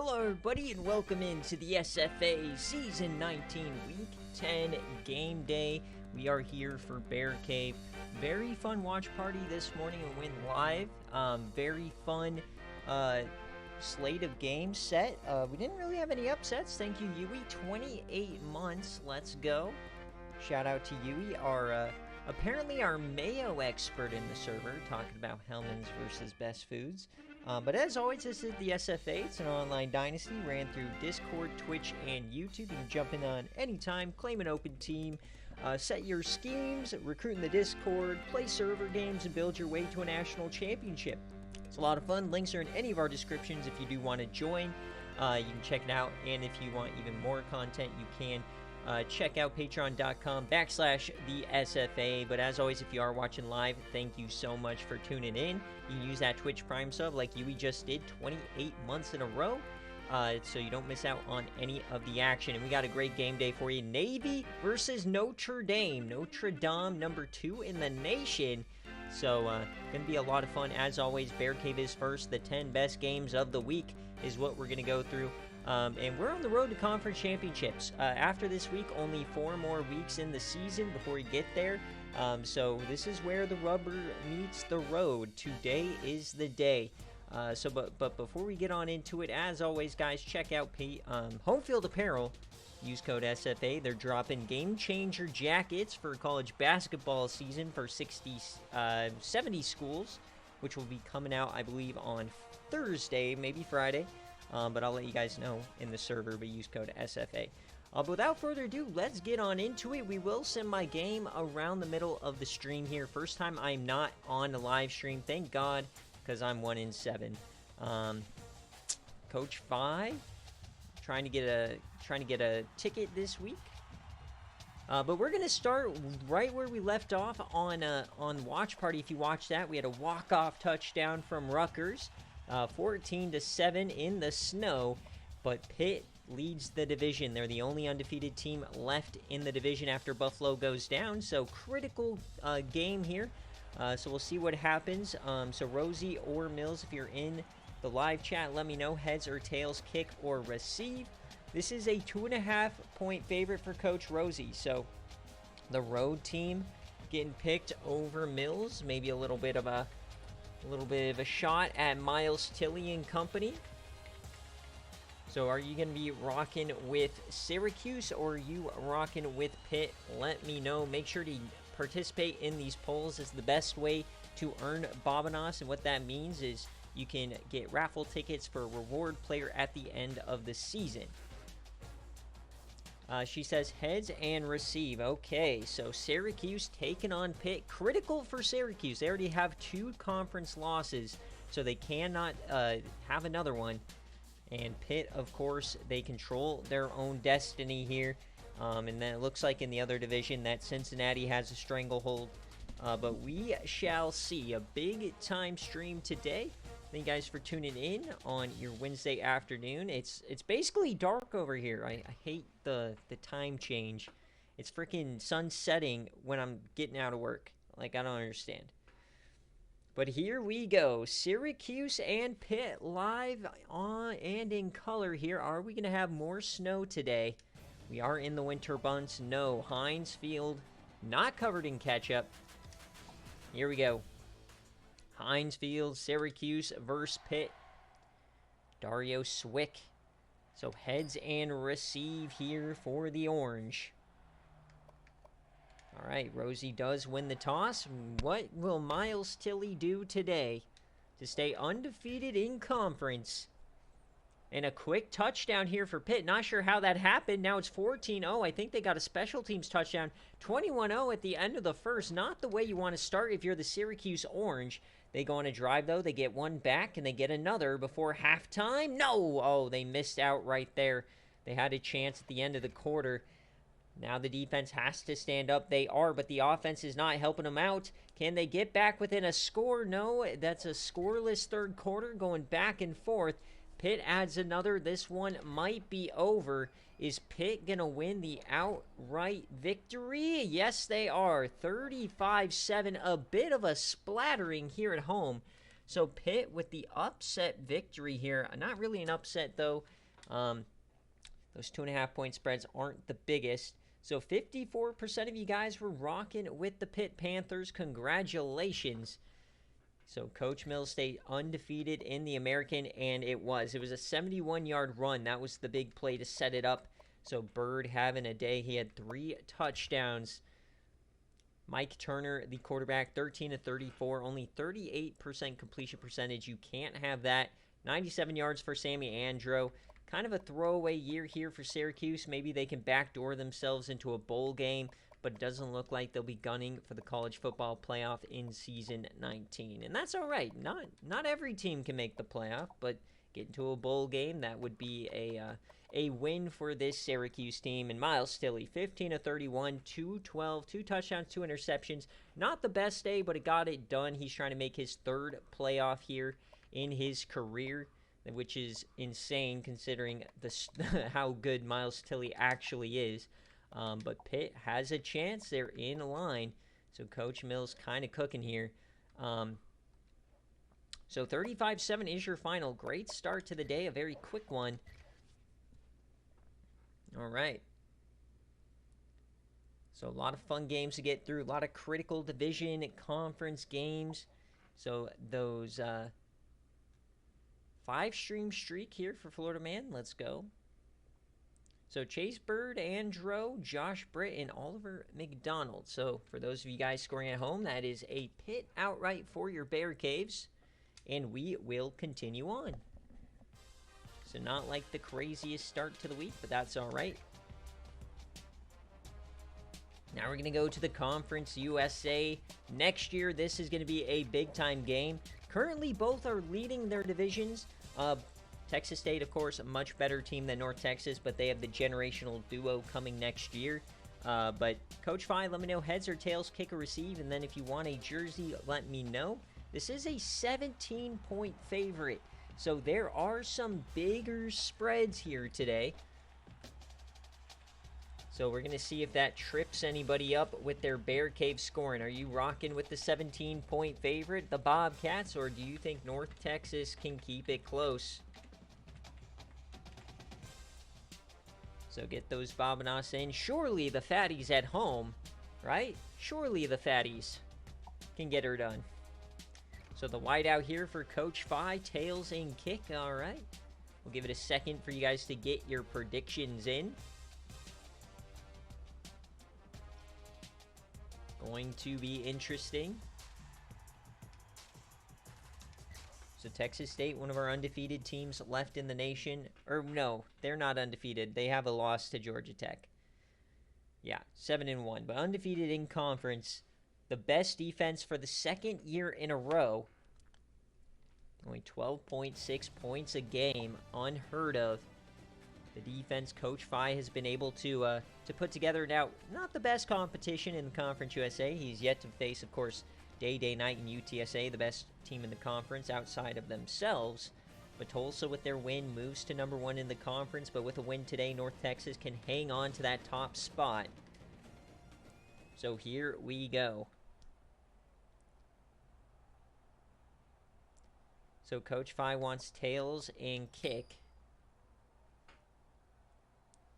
Hello everybody and welcome into the SFA Season 19 Week 10 Game Day. We are here for BearCave. Very fun watch party this morning and went live. Very fun slate of games set. We didn't really have any upsets. Thank you, Yui. 28 months. Let's go. Shout out to Yui, apparently our mayo expert in the server, talking about Hellman's versus Best Foods. But as always, this is the SFA. It's an online dynasty. Ran through Discord, Twitch, and YouTube. You can jump in on anytime, claim an open team, set your schemes, recruit in the Discord, play server games, and build your way to a national championship. It's a lot of fun. Links are in any of our descriptions if you do want to join. You can check it out. And if you want even more content, you can check out patreon.com/the SFA. But as always, if you are watching live, thank you so much for tuning in. You can use that Twitch Prime sub like Yui just did 28 months in a row, so you don't miss out on any of the action. And we got a great game day for you. Navy versus Notre Dame. Notre Dame, number 2 in the nation. So, going to be a lot of fun. As always, BearCave is first. The 10 best games of the week is what we're going to go through. And we're on the road to conference championships. After this week, only 4 more weeks in the season before we get there. So this is where the rubber meets the road. Today is the day. But before we get on into it, as always, guys, check out Home Field Apparel. Use code SFA. They're dropping game changer jackets for college basketball season for 70 schools, which will be coming out, I believe, on Thursday, maybe Friday. But I'll let you guys know in the server, but use code SFA. But without further ado, let's get on into it. We will send my game around the middle of the stream here. First time I'm not on a live stream, thank God, because I'm 1-7. Coach 5, trying to get a ticket this week. But we're gonna start right where we left off on Watch Party. If you watched that, we had a walk-off touchdown from Rutgers. 14-7 in the snow, but Pitt leads the division. They're the only undefeated team left in the division after Buffalo goes down, so critical game here. So we'll see what happens. So Rosie or Mills, if you're in the live chat, let me know, heads or tails, kick or receive. This is a 2.5-point favorite for Coach Rosie, so the road team getting picked over Mills. Maybe a little bit of a shot at Miles Tilley and company. So are you going to be rocking with Syracuse or are you rocking with Pitt? Let me know. Make sure to participate in these polls. It's the best way to earn Bobanos, and what that means is you can get raffle tickets for a reward player at the end of the season. She says heads and receive. Okay, so Syracuse taking on Pitt. Critical for Syracuse. They already have 2 conference losses, so they cannot have another one. And Pitt, of course, they control their own destiny here. And then it looks like in the other division that Cincinnati has a stranglehold. But we shall see. A big-time stream today. Thank you guys for tuning in on your Wednesday afternoon. It's basically dark over here. I hate the time change. It's freaking sun setting when I'm getting out of work. Like, I don't understand. But here we go. Syracuse and Pitt live on and in color here. Are we going to have more snow today? We are in the winter months. No. Heinz Field not covered in ketchup. Here we go. Heinz Field, Syracuse versus Pitt. Dario Swick. So heads and receive here for the orange. All right, Rosie does win the toss. What will Miles Tilley do today to stay undefeated in conference? And a quick touchdown here for Pitt. Not sure how that happened. Now it's 14-0. I think they got a special teams touchdown. 21-0 at the end of the first. Not the way you want to start if you're the Syracuse Orange. They go on a drive, though. They get one back, and they get another before halftime. No! Oh, they missed out right there. They had a chance at the end of the quarter. Now the defense has to stand up. They are, but the offense is not helping them out. Can they get back within a score? No, that's a scoreless third quarter going back and forth. Pitt adds another. This one might be over. Is Pitt going to win the outright victory? Yes, they are. 35-7. A bit of a splattering here at home. So Pitt with the upset victory here. Not really an upset, though. Those 2.5-point spreads aren't the biggest. So 54% of you guys were rocking with the Pitt Panthers. Congratulations. So Coach Mills stayed undefeated in the American, and it was a 71-yard run. That was the big play to set it up. So Bird having a day. He had 3 touchdowns. Mike Turner, the quarterback, 13 of 34, only 38% completion percentage. You can't have that. 97 yards for Sammy Andro. Kind of a throwaway year here for Syracuse. Maybe they can backdoor themselves into a bowl game, but it doesn't look like they'll be gunning for the college football playoff in season 19. And that's all right. Not every team can make the playoff, but get into a bowl game, that would be a win for this Syracuse team. And Miles Tilley, 15 of 31, 212, 2 touchdowns, 2 interceptions. Not the best day, but it got it done. He's trying to make his 3rd playoff here in his career, which is insane considering how good Miles Tilley actually is. But Pitt has a chance. They're in line. So Coach Mills kind of cooking here. So 35-7 is your final. Great start to the day. A very quick one. All right. So a lot of fun games to get through. A lot of critical division conference games. So those 5-stream streak here for Florida Man. Let's go. So Chase Bird, Andro, Josh Britt, and Oliver McDonald. So for those of you guys scoring at home, that is a Pitt outright for your BearCaves. And we will continue on. So not like the craziest start to the week, but that's all right. Now we're going to go to the Conference USA. Next year, this is going to be a big-time game. Currently, both are leading their divisions. Texas State, of course, a much better team than North Texas, but they have the generational duo coming next year. But Coach Fi, let me know heads or tails, kick or receive, and then if you want a jersey, let me know. This is a 17-point favorite, so there are some bigger spreads here today. So we're going to see if that trips anybody up with their BearCave scoring. Are you rocking with the 17-point favorite, the Bobcats, or do you think North Texas can keep it close? So get those Bobinas in. Surely the Fatties at home, right? Surely the Fatties can get her done. So the whiteout here for Coach Fi, tails and kick. All right. We'll give it a second for you guys to get your predictions in. Going to be interesting. So Texas State, one of our undefeated teams left in the nation. Or no, they're not undefeated. They have a loss to Georgia Tech. Yeah, 7-1. But undefeated in conference. The best defense for the 2nd year in a row. Only 12.6 points a game. Unheard of. The defense Coach Fi has been able to put together. Now, not the best competition in the Conference USA. He's yet to face, of course, Day Night and UTSA, the best team in the conference outside of themselves. But Tulsa, with their win, moves to number 1 in the conference. But with a win today, North Texas can hang on to that top spot. So here we go. So Coach Fi wants tails and kick.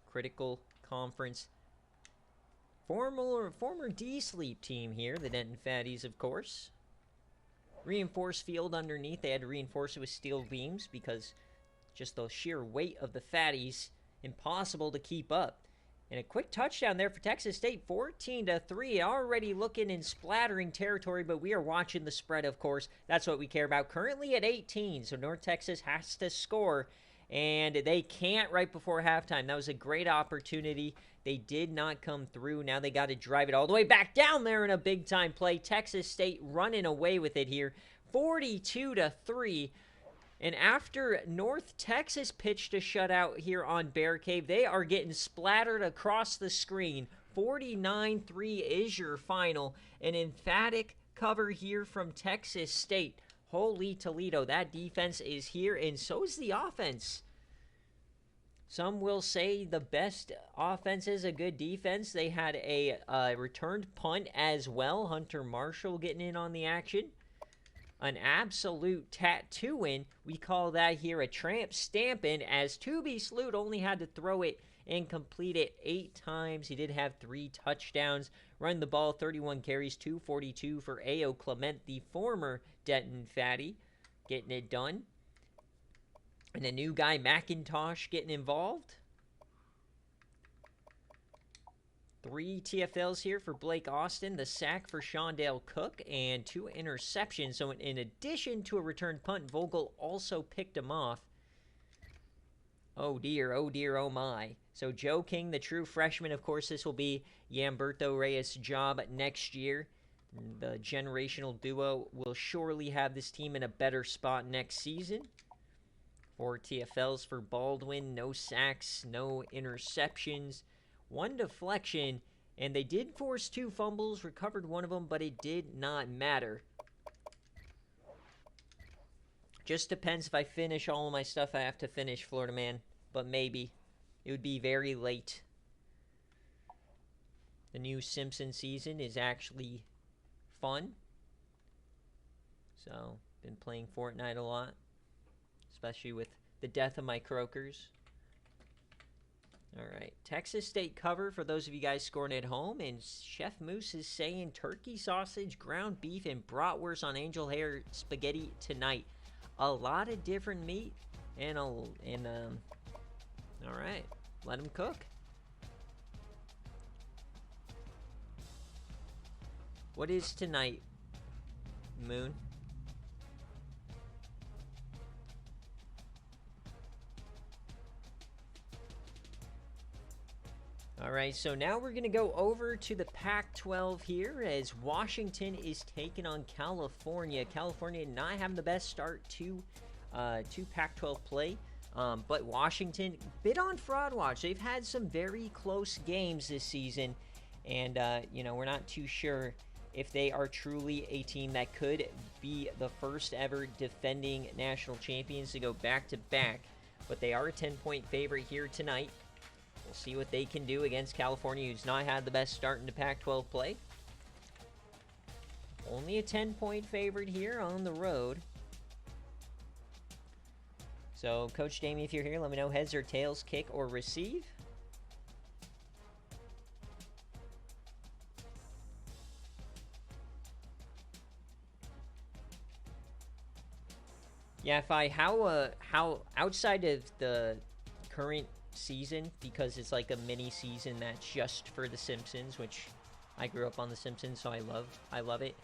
Critical conference. Former D-Sleep team here, the Denton Fatties, of course. Reinforced field underneath. They had to reinforce it with steel beams because just the sheer weight of the Fatties, impossible to keep up. And a quick touchdown there for Texas State, 14-3, already looking in splattering territory, but we are watching the spread, of course. That's what we care about. Currently at 18, so North Texas has to score, and they can't right before halftime. That was a great opportunity. They did not come through. Now they got to drive it all the way back down there in a big-time play. Texas State running away with it here, 42-3. And after North Texas pitched a shutout here on BearCave, they are getting splattered across the screen. 49-3 is your final. An emphatic cover here from Texas State. Holy Toledo, that defense is here, and so is the offense. Some will say the best offense is a good defense. They had a returned punt as well. Hunter Marshall getting in on the action. an absolute tattooing. We call that here a tramp stamping, as To Be Slewed only had to throw it and complete it 8 times. He did have 3 touchdowns. Run the ball, 31 carries, 242 for A.O. Clement, the former Denton Fatty, getting it done. And the new guy, McIntosh, getting involved. 3 TFLs here for Blake Austin, the sack for Shondale Cook, and 2 interceptions. So in addition to a return punt, Vogel also picked him off. Oh dear, oh my. So Joe King, the true freshman, of course, this will be Yamberto Reyes' job next year. The generational duo will surely have this team in a better spot next season. 4 TFLs for Baldwin, no sacks, no interceptions. 1 deflection, and they did force 2 fumbles, recovered 1 of them, but it did not matter. Just depends if I finish all of my stuff I have to finish, Florida Man, but maybe. It would be very late. The new Simpson season is actually fun. So, been playing Fortnite a lot, especially with the death of my croakers. All right, Texas State cover for those of you guys scoring at home, and Chef Moose is saying turkey sausage, ground beef, and bratwurst on angel hair spaghetti tonight. A lot of different meat, all right, let them cook. What is tonight, Moon? All right, so now we're going to go over to the Pac-12 here as Washington is taking on California. California not having the best start to Pac-12 play, but Washington, bit on fraud watch. They've had some very close games this season, and, we're not too sure if they are truly a team that could be the first ever defending national champions to go back-to-back, but they are a 10-point favorite here tonight. We'll see what they can do against California, who's not had the best start into Pac-12 play. Only a 10-point favorite here on the road. So, Coach Damien, if you're here, let me know heads or tails, kick or receive. Yeah, how outside of the current season, because it's like a mini season that's just for the Simpsons, which I grew up on the Simpsons, so I love it.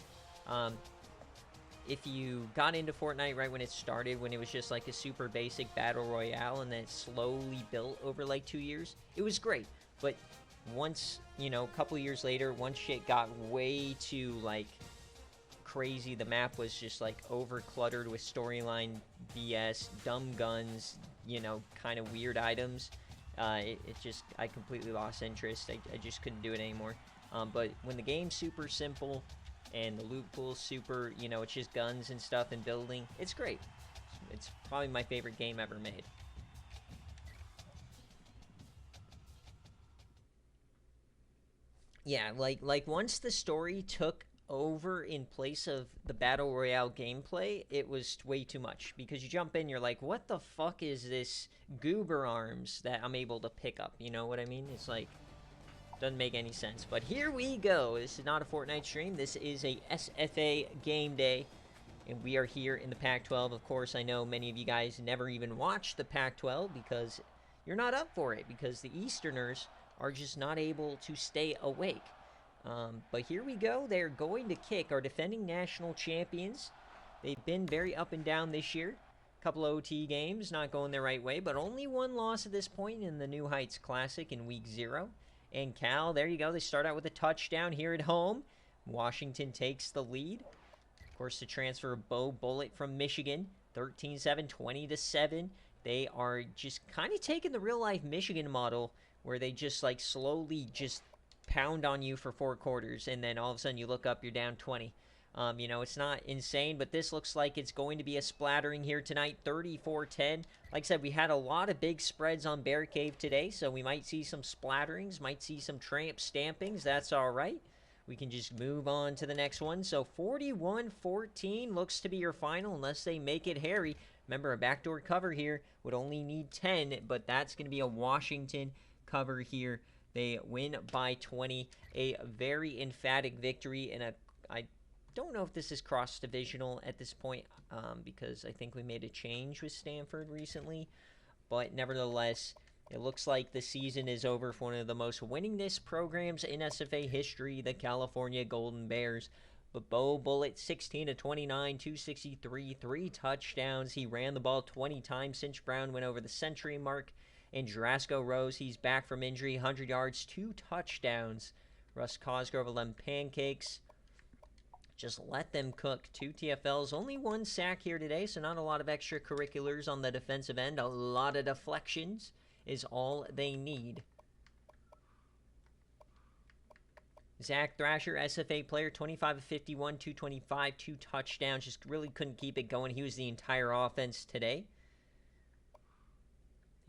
If you got into Fortnite right when it started, when it was just like a super basic battle royale, and then it slowly built over like 2 years, it was great. But once, a couple years later, once shit got way too like crazy, the map was just like over cluttered with storyline BS, dumb guns, kind of weird items. I completely lost interest. I just couldn't do it anymore. But when the game's super simple and the loot pool's super, it's just guns and stuff and building, it's great. It's probably my favorite game ever made. Yeah, like once the story took over in place of the battle royale gameplay, it was way too much, because you jump in, you're like, what the fuck is this goober arms that I'm able to pick up? You know what I mean? It's like, doesn't make any sense. But here we go. This is not a Fortnite stream. This is a SFA game day, and we are here in the Pac-12. Of course, I know many of you guys never even watched the Pac-12 because you're not up for it, because the Easterners are just not able to stay awake. But here we go. They're going to kick our defending national champions. They've been very up and down this year. A couple OT games not going the right way, but only 1 loss at this point in the New Heights Classic in Week 0. And Cal, there you go. They start out with a touchdown here at home. Washington takes the lead. Of course, the transfer of Bo Bullitt from Michigan, 13-7, 20-7. They are just kind of taking the real-life Michigan model, where they just like slowly just pound on you for 4 quarters, and then all of a sudden you look up, you're down 20. It's not insane, but this looks like it's going to be a splattering here tonight, 34-10. Like I said, we had a lot of big spreads on BearCave today, so we might see some splatterings, might see some tramp stampings. That's all right. we can just move on to the next one. So 41-14 looks to be your final unless they make it hairy. Remember, a backdoor cover here would only need 10, but that's going to be a Washington cover here. They win by 20. A very emphatic victory, and I don't know if this is cross-divisional at this point because I think we made a change with Stanford recently. But nevertheless, it looks like the season is over for one of the most winningest programs in SFA history, the California Golden Bears. But Bo Bullitt, 16-29, 263, 3 touchdowns. He ran the ball 20 times. Cinch Brown went over the century mark. And Jarasco Rose, he's back from injury, 100 yards, 2 touchdowns. Russ Cosgrove, 11 pancakes. Just let them cook. 2 TFLs, only 1 sack here today, so not a lot of extracurriculars on the defensive end. A lot of deflections is all they need. Zach Thrasher, SFA player, 25 of 51, 225, 2 touchdowns. Just really couldn't keep it going. He was the entire offense today.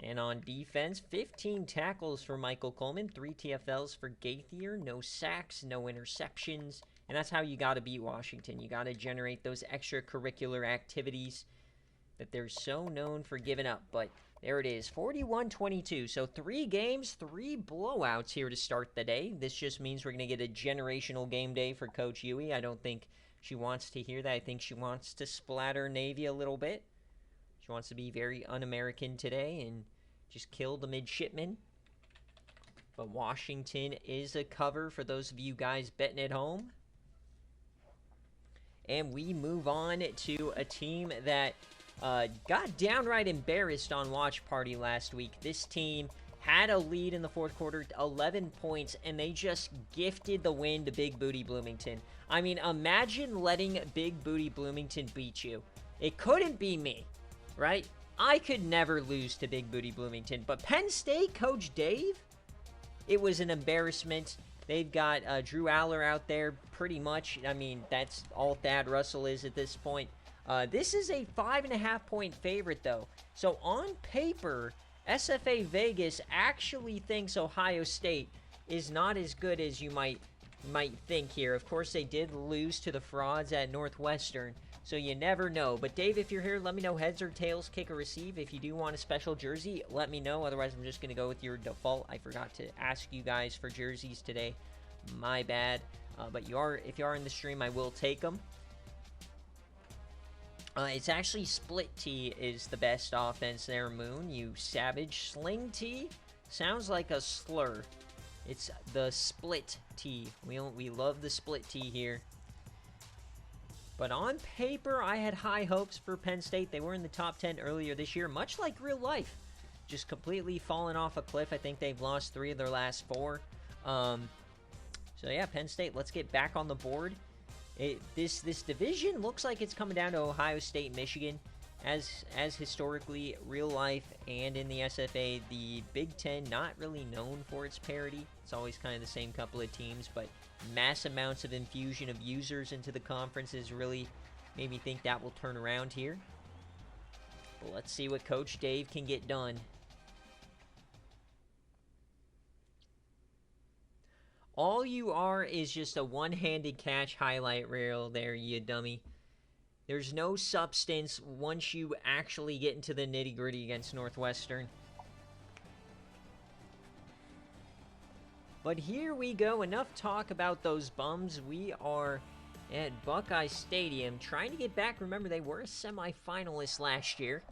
And on defense, 15 tackles for Michael Coleman, 3 TFLs for Gaithier, no sacks, no interceptions. And that's how you got to beat Washington. You got to generate those extracurricular activities that they're so known for giving up. But there it is, 41-22. So 3 games, 3 blowouts here to start the day. This just means we're going to get a generational game day for Coach Huey. I don't think she wants to hear that. I think she wants to splatter Navy a little bit. She wants to be very un-American today and just kill the midshipmen. But Washington is a cover for those of you guys betting at home. And we move on to a team that got downright embarrassed on Watch Party last week. This team had a lead in the fourth quarter, 11 points, and they just gifted the win to Big Booty Bloomington. I mean, imagine letting Big Booty Bloomington beat you. It couldn't be me, right? I could never lose to Big Booty Bloomington. But Penn State coach Dave, it was an embarrassment. They've got Drew Aller out there pretty much. I mean, that's all Thad Russell is at this point. This is a 5.5-point favorite, though. So on paper, SFA Vegas actually thinks Ohio State is not as good as you might think here. Of course, they did lose to the frauds at Northwestern, so you never know. But Dave, if you're here, let me know heads or tails, kick or receive. If you do want a special jersey, let me know. Otherwise, I'm just going to go with your default. I forgot to ask you guys for jerseys today. My bad. But if you are in the stream, I will take them. It's actually split tee is the best offense there, Moon. You savage. Sling tee sounds like a slur. It's the split tee. We love the split tee here. But on paper, I had high hopes for Penn State. They were in the top 10 earlier this year, much like real life. Just completely fallen off a cliff. I think they've lost 3 of their last 4. So yeah, Penn State, let's get back on the board. This division looks like it's coming down to Ohio State, Michigan. As historically, real life, and in the SFA, the Big Ten not really known for its parity. It's always kind of the same couple of teams, but mass amounts of infusion of users into the conferences really made me think that will turn around here. But let's see what Coach Dave can get done. All you are is just a one-handed catch highlight reel there, you dummy. There's no substance once you actually get into the nitty-gritty against Northwestern. But here we go. Enough talk about those bums. We are at Buckeye Stadium trying to get back. Remember, they were a semifinalist last year.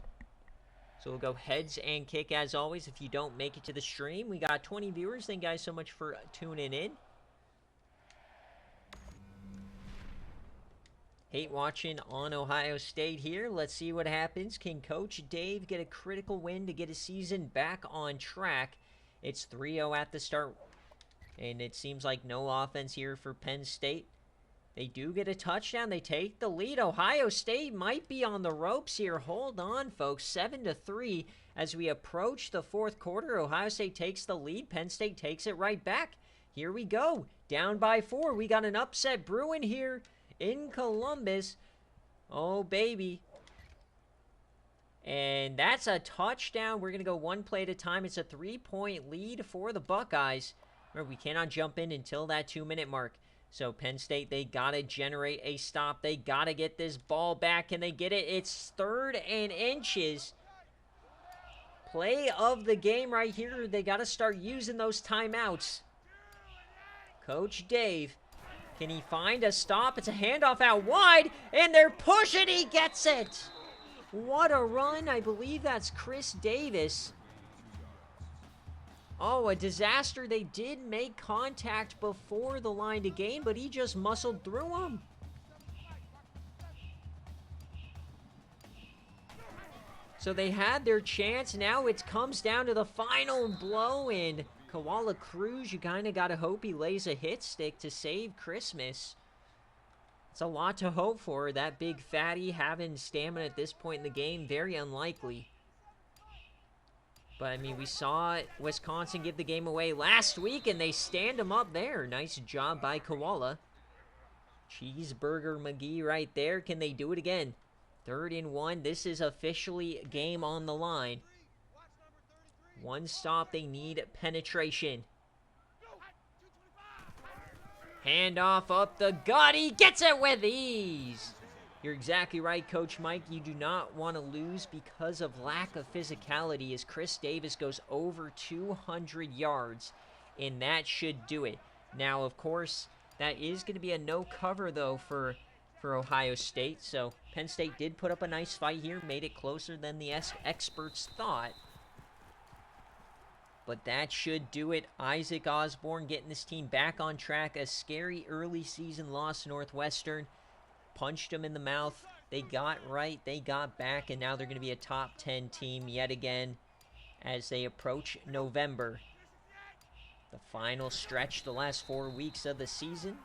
So we'll go heads and kick as always. If you don't make it to the stream, we got 20 viewers. Thank you guys so much for tuning in. Hate watching on Ohio State here. Let's see what happens. Can Coach Dave get a critical win to get his season back on track? It's 3-0 at the start, and it seems like no offense here for Penn State. They do get a touchdown. They take the lead. Ohio State might be on the ropes here. Hold on, folks. 7-3 as we approach the fourth quarter. Ohio State takes the lead. Penn State takes it right back. Here we go. Down by 4. We got an upset brewing here in Columbus. Oh, baby. And that's a touchdown. We're going to go one play at a time. It's a 3-point lead for the Buckeyes. Remember, we cannot jump in until that 2-minute mark. So Penn State, they got to generate a stop. They got to get this ball back. Can they get it? It's 3rd and inches. Play of the game right here. They got to start using those timeouts. Coach Dave, can he find a stop? It's a handoff out wide, and they're pushing. He gets it. What a run. I believe that's Chris Davis. Oh, a disaster. They did make contact before the line to gain, but he just muscled through him. So they had their chance. Now it comes down to the final blow, and Koala Cruz, you kind of got to hope he lays a hit stick to save Christmas. It's a lot to hope for. That big fatty having stamina at this point in the game, very unlikely. But, I mean, we saw Wisconsin give the game away last week, and they stand them up there. Nice job by Koala. Cheeseburger McGee right there. Can they do it again? 3rd and 1. This is officially game on the line. One stop. They need penetration. Handoff up the gut. He gets it with ease. You're exactly right, Coach Mike. You do not want to lose because of lack of physicality as Chris Davis goes over 200 yards, and that should do it. Now, of course, that is going to be a no cover, though, for Ohio State. So Penn State did put up a nice fight here, made it closer than the experts thought. But that should do it. Isaac Osborne getting this team back on track. A scary early season loss to Northwestern. Punched them in the mouth. They got right. They got back. And now they're going to be a top 10 team yet again as they approach November. The final stretch, the last 4 weeks of the season.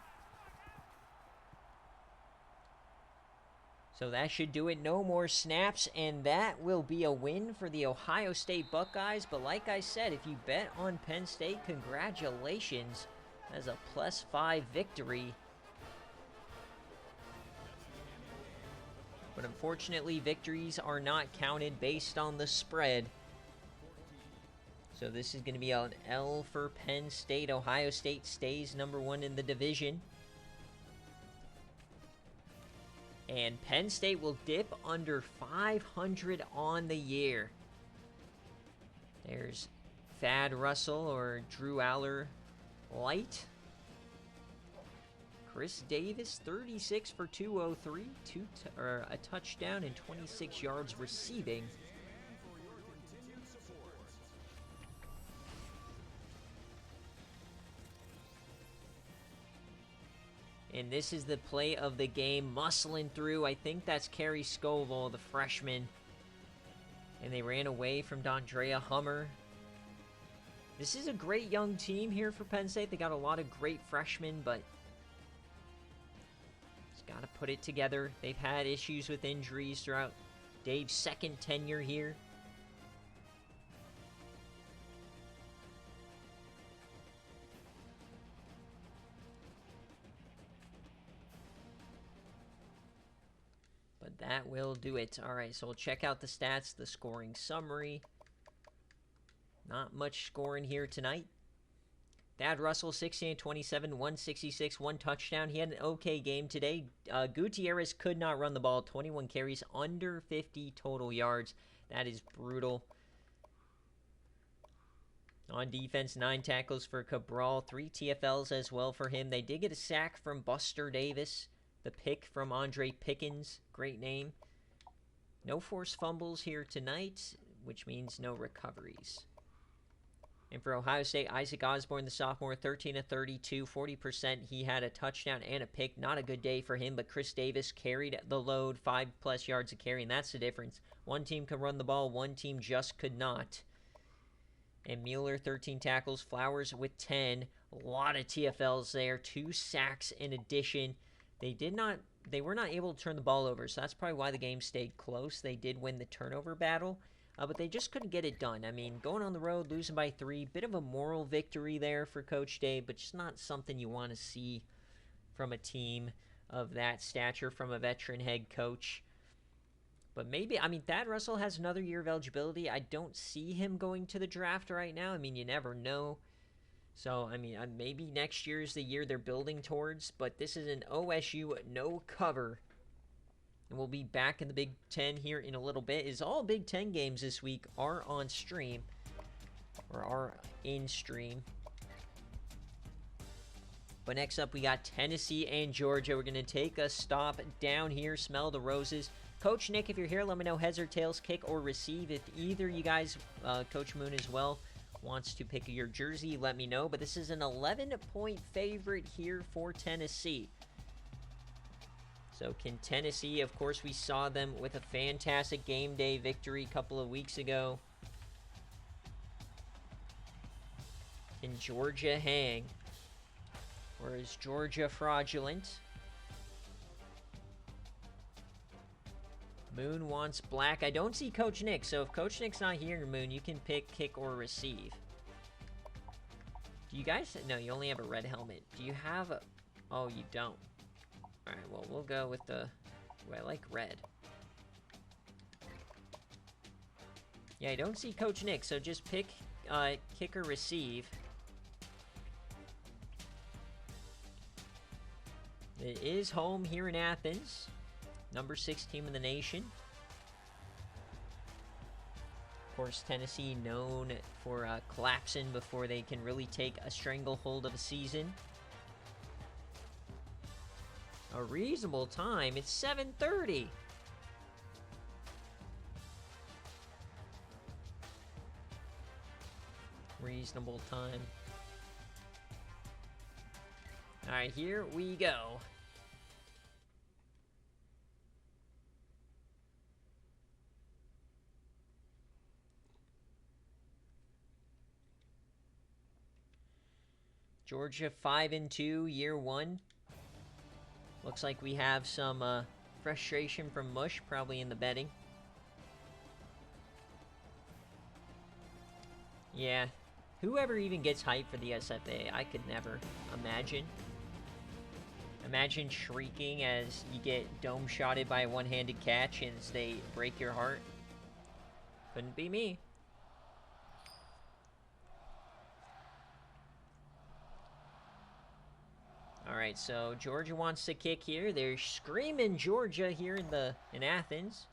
So that should do it. No more snaps, and that will be a win for the Ohio State Buckeyes. But like I said, if you bet on Penn State, congratulations. That's a +5 victory. But unfortunately, victories are not counted based on the spread. So this is going to be an L for Penn State. Ohio State stays #1 in the division. And Penn State will dip under 500 on the year. There's Thad Russell or Drew Aller Light. Chris Davis, 36 for 203, a touchdown and 26 yards receiving. And this is the play of the game, muscling through. I think that's Kerry Scoville, the freshman. And they ran away from Dondrea Hummer. This is a great young team here for Penn State. They got a lot of great freshmen, but just got to put it together. They've had issues with injuries throughout Dave's second tenure here. That will do it. All right, so we'll check out the stats, the scoring summary. Not much scoring here tonight. Thad Russell, 16-27, 166, 1 touchdown. He had an okay game today. Gutierrez could not run the ball. 21 carries, under 50 total yards. That is brutal. On defense, 9 tackles for Cabral, 3 TFLs as well for him. They did get a sack from Buster Davis. The pick from Andre Pickens, great name. No forced fumbles here tonight, which means no recoveries. And for Ohio State, Isaac Osborne, the sophomore, 13 of 32, 40%. He had a touchdown and a pick. Not a good day for him, but Chris Davis carried the load, 5+ yards of carry, and that's the difference. One team could run the ball, one team just could not. And Mueller, 13 tackles. Flowers with 10. A lot of TFLs there. 2 sacks in addition. They were not able to turn the ball over, so that's probably why the game stayed close. They did win the turnover battle, but they just couldn't get it done. I mean, going on the road, losing by 3, bit of a moral victory there for Coach Dave, but just not something you want to see from a team of that stature, from a veteran head coach. But maybe, I mean, Thad Russell has another year of eligibility. I don't see him going to the draft right now. I mean, you never know. So, I mean, maybe next year is the year they're building towards, but this is an OSU no cover. And we'll be back in the Big Ten here in a little bit. Is all Big Ten games this week are on stream, or are in stream. But next up, we got Tennessee and Georgia. We're going to take a stop down here, smell the roses. Coach Nick, if you're here, let me know heads or tails, kick or receive. If either you guys, Coach Moon as well, wants to pick your jersey, let me know. But this is an 11-point favorite here for Tennessee. So can Tennessee, of course, we saw them with a fantastic game day victory a couple of weeks ago. Can Georgia hang? Or is Georgia fraudulent? Moon wants black. I don't see Coach Nick, so if Coach Nick's not here, Moon, you can pick kick or receive. Do you guys... No, you only have a red helmet. Do you have a... Oh, you don't. Alright, well, we'll go with the... Ooh, I like red. Yeah, I don't see Coach Nick, so just pick kick or receive. It is home here in Athens. Number 6 team in the nation. Of course, Tennessee known for collapsing before they can really take a stranglehold of a season. A reasonable time. It's 7:30. Reasonable time. All right, here we go. Georgia 5-2, year one. Looks like we have some frustration from Mush, probably in the betting. Yeah, whoever even gets hyped for the SFA, I could never imagine. Imagine shrieking as you get dome-shotted by a one-handed catch and they break your heart. Couldn't be me. Alright, so Georgia wants to kick here. They're screaming Georgia here in Athens.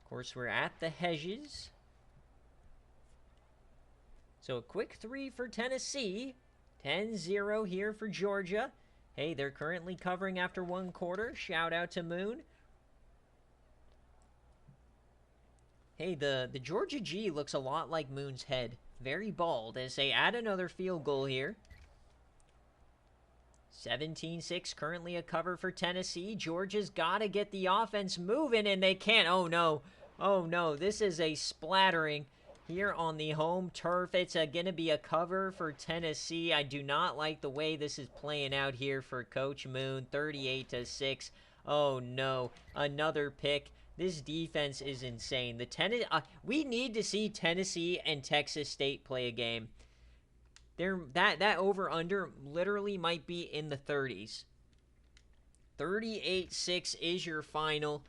Of course, we're at the Hedges. So a quick 3 for Tennessee. 10-0 here for Georgia. Hey, they're currently covering after 1 quarter. Shout out to Moon. Hey, the Georgia G looks a lot like Moon's head. Very bald as they add another field goal here. 17-6, currently a cover for Tennessee. Georgia's got to get the offense moving, and they can't. Oh, no. Oh, no. This is a splattering here on the home turf. It's going to be a cover for Tennessee. I do not like the way this is playing out here for Coach Moon. 38-6. Oh, no. Another pick. This defense is insane. We need to see Tennessee and Texas State play a game. That over-under literally might be in the 30s. 38-6 is your final.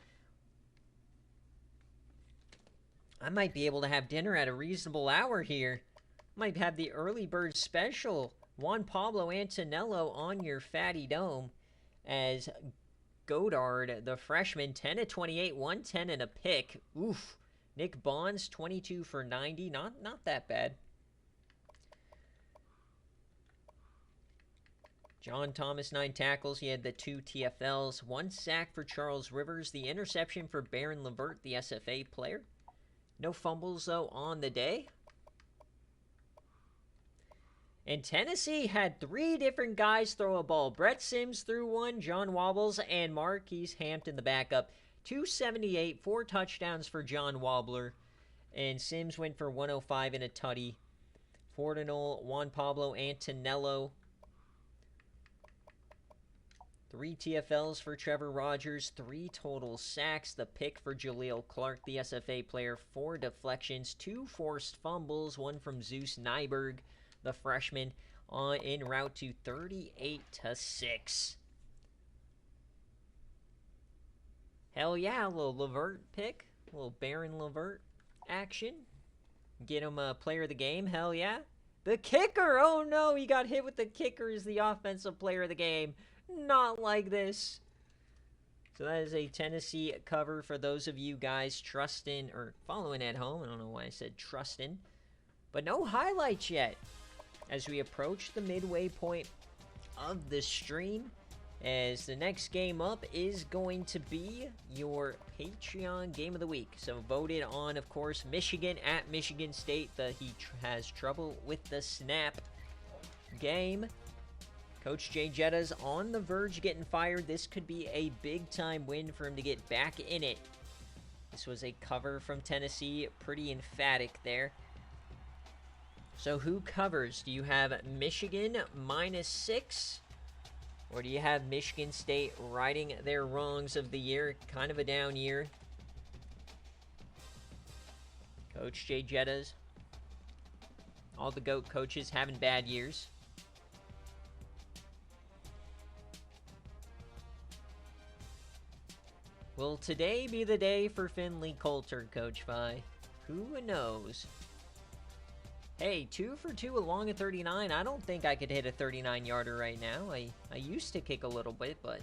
I might be able to have dinner at a reasonable hour here. Might have the early bird special. Juan Pablo Antonello on your fatty dome. As Godard, the freshman, 10-28, 110 and a pick. Oof. Nick Bonds, 22 for 90. Not that bad. John Thomas, 9 tackles. He had the 2 TFLs. 1 sack for Charles Rivers. The interception for Baron Levert, the SFA player. No fumbles, though, on the day. And Tennessee had 3 different guys throw a ball. Brett Sims threw one, John Wobbles, and Marquise Hampton, the backup. 278, 4 touchdowns for John Wobbler. And Sims went for 105 and a tutty. Fortinol, Juan Pablo Antonello. 3 TFLs for Trevor Rogers, 3 total sacks. The pick for Jaleel Clark, the SFA player, 4 deflections, 2 forced fumbles, 1 from Zeus Nyberg, the freshman, en route to 38-6. Hell yeah, a little Levert pick, a little Baron Levert action. Get him a player of the game, hell yeah. The kicker! Oh no, he got hit with the kicker as the offensive player of the game. Not like this. So that is a Tennessee cover for those of you guys trusting or following at home. I don't know why I said trusting. But no highlights yet as we approach the midway point of the stream, as the next game up is going to be your Patreon game of the week. So voted on, of course, Michigan at Michigan State. He has trouble with the snap game. Coach Jay Jetta's on the verge of getting fired. This could be a big-time win for him to get back in it. This was a cover from Tennessee. Pretty emphatic there. So who covers? Do you have Michigan -6? Or do you have Michigan State righting their wrongs of the year? Kind of a down year. Coach Jay Jetta's. All the GOAT coaches having bad years. Will today be the day for Finley Coulter, Coach Vi? Who knows? Hey, 2 for 2 along a 39. I don't think I could hit a 39-yarder right now. I used to kick a little bit, but...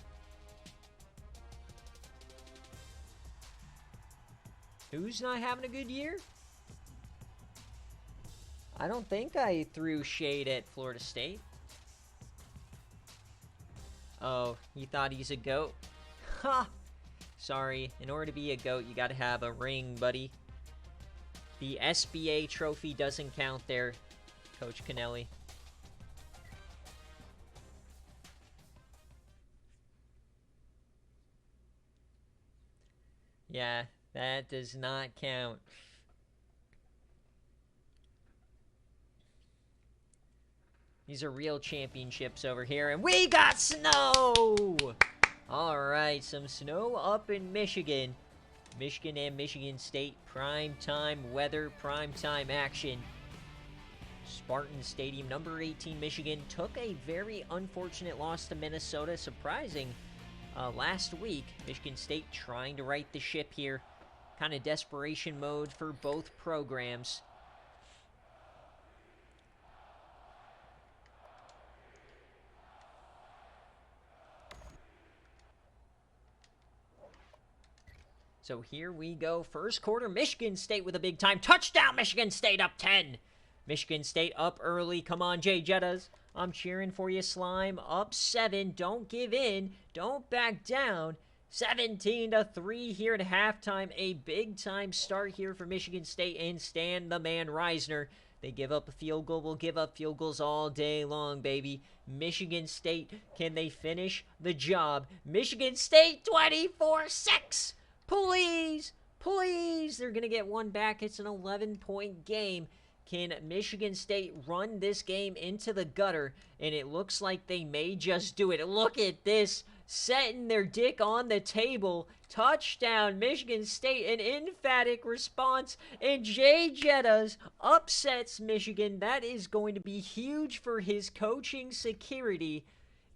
Who's not having a good year? I don't think I threw shade at Florida State. Oh, you thought he's a GOAT? Ha! Sorry, in order to be a GOAT, you gotta have a ring, buddy. The SFA trophy doesn't count there, Coach Kennelly. Yeah, that does not count. These are real championships over here, and we got snow! Alright, some snow up in Michigan. Michigan and Michigan State, prime time weather, prime time action. Spartan Stadium, number 18 Michigan took a very unfortunate loss to Minnesota, surprising last week. Michigan State trying to right the ship here. Kind of desperation mode for both programs. So here we go. First quarter, Michigan State with a big time touchdown. Michigan State up 10. Michigan State up early. Come on, Jay Jettas. I'm cheering for you, Slime. Up 7. Don't give in. Don't back down. 17-3 here at halftime. A big time start here for Michigan State and Stan the Man Reisner. They give up a field goal. We'll give up field goals all day long, baby. Michigan State, can they finish the job? Michigan State 24-6. Please, please. They're going to get one back. It's an 11-point game. Can Michigan State run this game into the gutter? And it looks like they may just do it. Look at this. Setting their dick on the table. Touchdown, Michigan State. An emphatic response. And Jay Jettas upsets Michigan. That is going to be huge for his coaching security.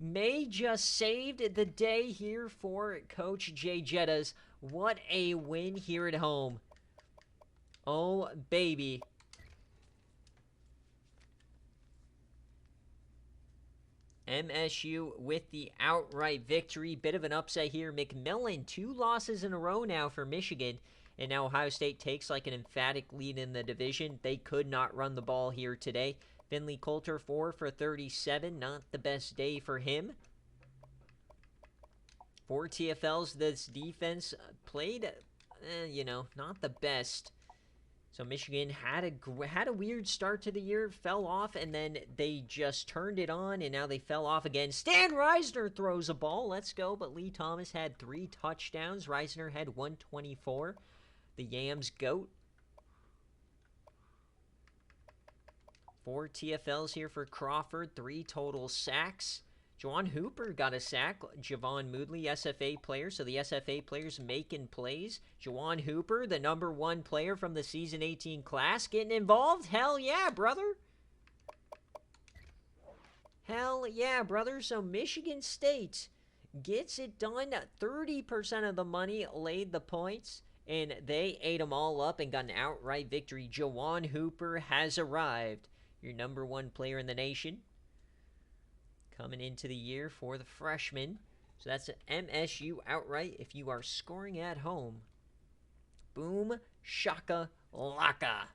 May just saved the day here for Coach Jay Jettas. What a win here at home. Oh, baby. MSU with the outright victory. Bit of an upset here. McMillan, 2 losses in a row now for Michigan. And now Ohio State takes like an emphatic lead in the division. They could not run the ball here today. Finley Coulter, 4 for 37. Not the best day for him. For TFLs, this defense played, not the best. So Michigan had a weird start to the year, fell off, and then they just turned it on, and now they fell off again. Stan Reisner throws a ball. Let's go. But Lee Thomas had 3 touchdowns. Reisner had 124. The Yams GOAT. 4 TFLs here for Crawford. 3 total sacks. Juwan Hooper got a sack. Javon Moodley, SFA player. So the SFA players making plays. Juwan Hooper, the number 1 player from the season 18 class, getting involved. Hell yeah, brother. Hell yeah, brother. So Michigan State gets it done. 30% of the money laid the points, and they ate them all up and got an outright victory. Juwan Hooper has arrived. your #1 player in the nation. Coming into the year for the freshman. So that's an MSU outright if you are scoring at home. Boom, shaka, laka.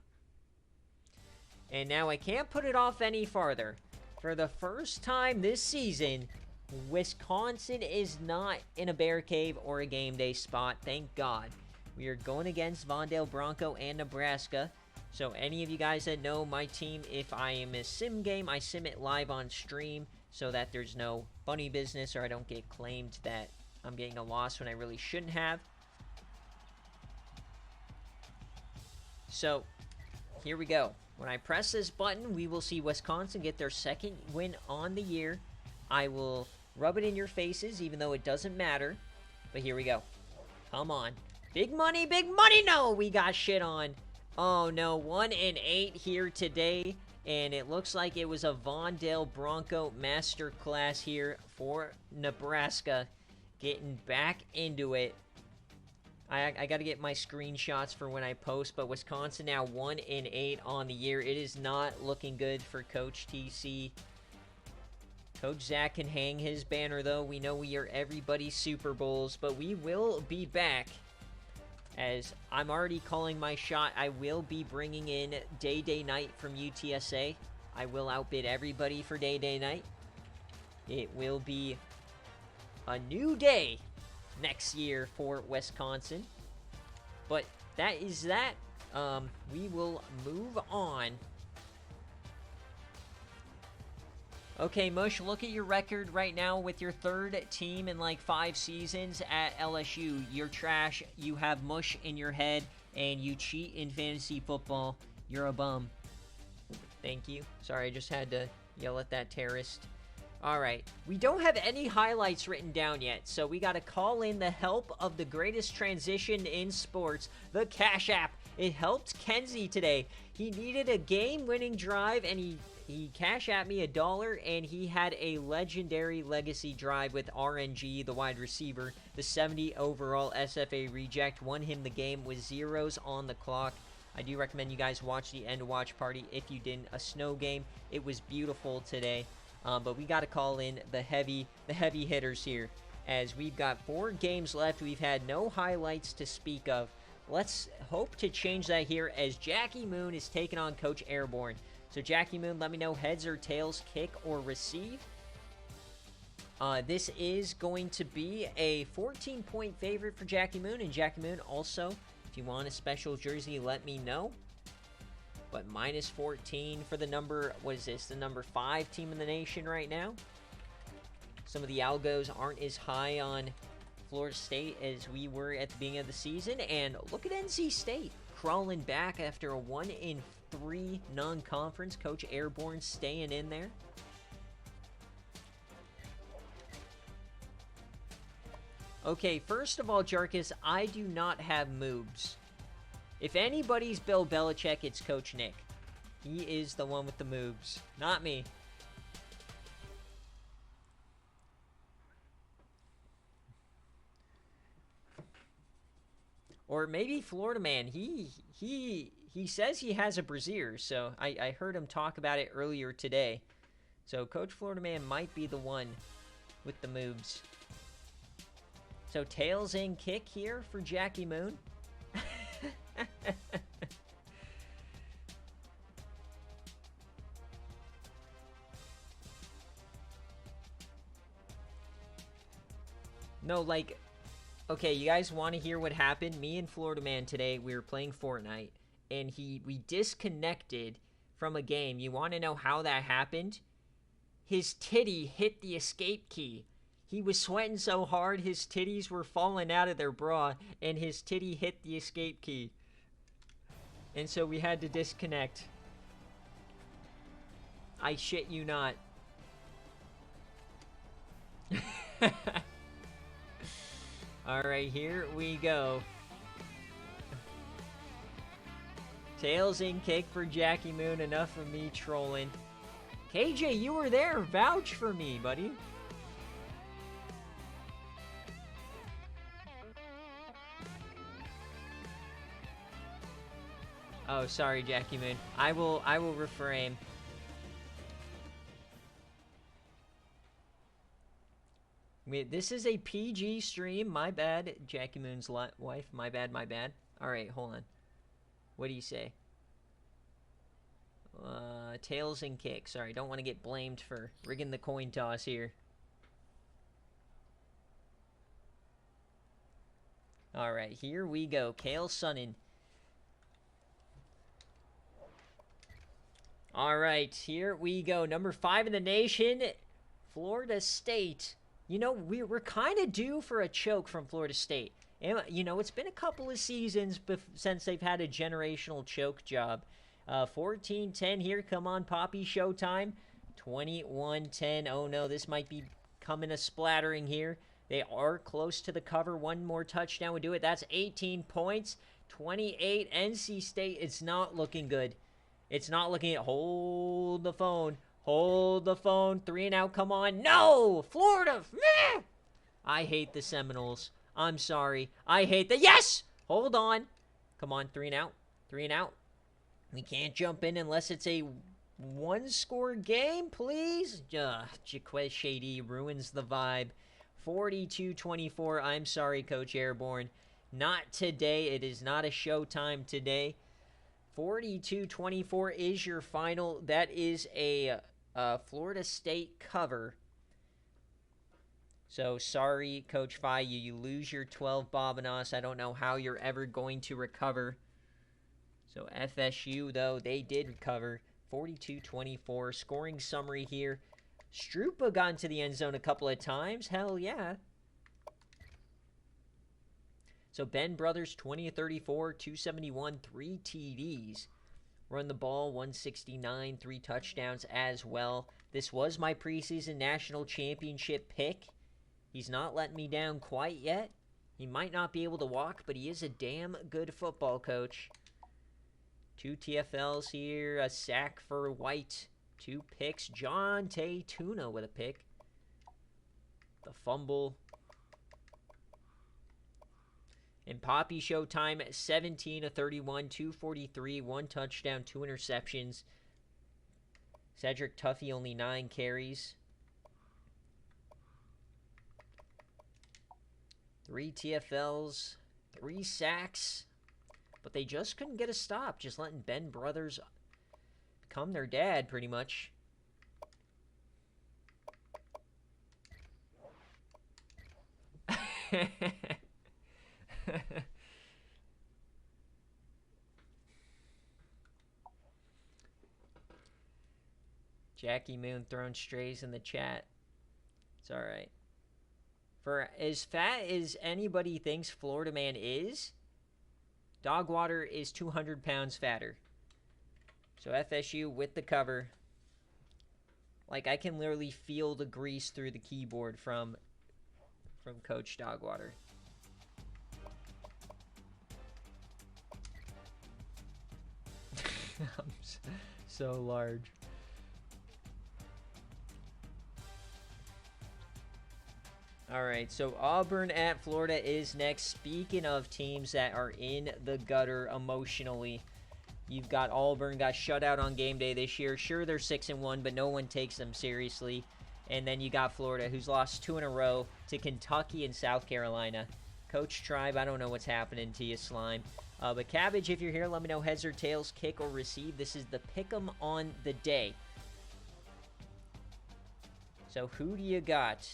And now I can't put it off any farther. For the first time this season, Wisconsin is not in a BearCave or a game day spot, thank God. We are going against Vondale Bronco and Nebraska. So any of you guys that know my team, if I am a sim game, I sim it live on stream so that there's no funny business or I don't get claimed that I'm getting a loss when I really shouldn't have. So here we go. When I press this button, we will see Wisconsin get their second win on the year. I will rub it in your faces, even though it doesn't matter. But here we go. Come on. Big money, big money! No, we got shit on. Oh, no. 1-8 here today. And it looks like it was a Vondale Bronco masterclass here for Nebraska. Getting back into it. I got to get my screenshots for when I post, but Wisconsin now 1-8 on the year. It is not looking good for Coach TC. Coach Zach can hang his banner, though. We know we are everybody's Super Bowls, but we will be back. As I'm already calling my shot, I will be bringing in Day Night from UTSA. I will outbid everybody for Day Night. It will be a new day next year for Wisconsin. But that is that. We will move on. Okay, Mush, look at your record right now with your third team in like 5 seasons at LSU. You're trash. You have mush in your head, and you cheat in fantasy football. You're a bum. Thank you. Sorry, I just had to yell at that terrorist. All right. We don't have any highlights written down yet, so we got to call in the help of the greatest transition in sports, the Cash App. It helped Kenzie today. He needed a game-winning drive, and he Cash Apped me $1, and he had a legendary legacy drive with RNG, the wide receiver. The 70 overall SFA reject won him the game with zeros on the clock. I do recommend you guys watch the end watch party if you didn't. A snow game. It was beautiful today. But we got to call in the heavy hitters here, as we've got 4 games left. We've had no highlights to speak of. Let's hope to change that here, as Jackie Moon is taking on Coach Airborne. So Jackie Moon, let me know heads or tails, kick or receive. This is going to be a 14-point favorite for Jackie Moon. And Jackie Moon, also, if you want a special jersey, let me know. But minus 14 for the number, what is this? The number 5 team in the nation right now. Some of the algos aren't as high on Florida State as we were at the beginning of the season. And look at NC State crawling back after a 1-3 non-conference. Coach Airborne staying in there. Okay, first of all, Jarkus, I do not have moves. If anybody's Bill Belichick, it's Coach Nick. He is the one with the moves, not me. Or maybe Florida Man. He says he has a brassiere, so I heard him talk about it earlier today. So Coach Florida Man might be the one with the moves. So tails in kick here for Jackie Moon. No, like, okay, you guys want to hear what happened? Me and Florida Man today, we were playing Fortnite, and we disconnected from a game. You want to know how that happened? His titty hit the escape key. He was sweating so hard, his titties were falling out of their bra, and his titty hit the escape key. And so we had to disconnect. I shit you not. Alright, here we go. Tails in kick for Jackie Moon. Enough of me trolling. KJ, you were there. Vouch for me, buddy. Oh, sorry, Jackie Moon. I will refrain. This is a PG stream. My bad, Jackie Moon's wife. My bad, my bad. All right, hold on. What do you say? Tails and kicks. Sorry, don't want to get blamed for rigging the coin toss here. All right, here we go. Kale Sonnen. All right, here we go. Number 5 in the nation, Florida State. You know, we're kind of due for a choke from Florida State. And, you know, it's been a couple of seasons since they've had a generational choke job. 14-10 here. Come on, Poppy. Showtime. 21-10. Oh, no, this might be coming a splattering here. They are close to the cover. One more touchdown would do it. That's 18 points. 28. NC State. It's not looking good. It's not looking at. Hold the phone. Hold the phone. 3 and out. Come on. No! Florida. Meh! I hate the Seminoles. I'm sorry. I hate the. Yes! Hold on. Come on. 3 and out. 3 and out. We can't jump in unless it's a one-score game, please. Jaquez Shady ruins the vibe. 42-24. I'm sorry, Coach Airborne. Not today. It is not a showtime today. 42-24 is your final. That is a Florida State cover. So, sorry, Coach Fi, you lose your 12 Bobinos. I don't know how you're ever going to recover. So, FSU, though, they did recover. 42-24. Scoring summary here. Strupa got into the end zone a couple of times. Hell yeah. So Ben Brothers, 20-34, 271, 3 TDs. Run the ball, 169, 3 touchdowns as well. This was my preseason national championship pick. He's not letting me down quite yet. He might not be able to walk, but he is a damn good football coach. 2 TFLs here, a sack for White. 2 picks. John Tay Tuna with a pick. The fumble. And Poppy Showtime, 17-31, 243, 1 touchdown, 2 interceptions. Cedric Tuffy, only 9 carries. 3 TFLs, 3 sacks. But they just couldn't get a stop, just letting Ben Brothers become their dad, pretty much. Jackie Moon throwing strays in the chat. It's alright. For as fat as anybody thinks Florida Man is, Dogwater is 200 pounds fatter. So FSU with the cover. Like, I can literally feel the grease through the keyboard from Coach Dogwater. I'm so large. Alright, so Auburn at Florida is next. Speaking of teams that are in the gutter emotionally, you've got Auburn, got shut out on game day this year. Sure, they're 6-1, but no one takes them seriously. And then you got Florida, who's lost 2 in a row to Kentucky and South Carolina. Coach Tribe, I don't know what's happening to you, Slime. But Cabbage, if you're here, let me know heads or tails, kick or receive. This is the pick'em on the day. So who do you got?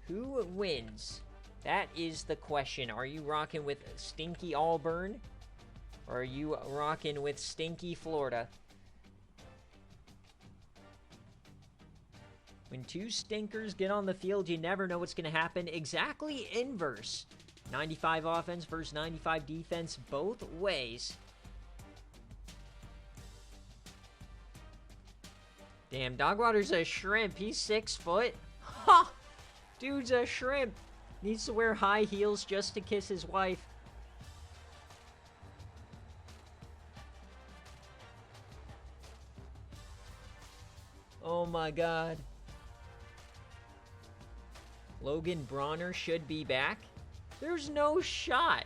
Who wins? That is the question. Are you rocking with stinky Auburn? Or are you rocking with stinky Florida? When 2 stinkers get on the field, you never know what's going to happen. Exactly inverse. 95 offense versus 95 defense both ways. Damn, Dogwater's a shrimp. He's 6 foot. Ha! Dude's a shrimp. Needs to wear high heels just to kiss his wife. Oh my god. Logan Bronner should be back. There's no shot.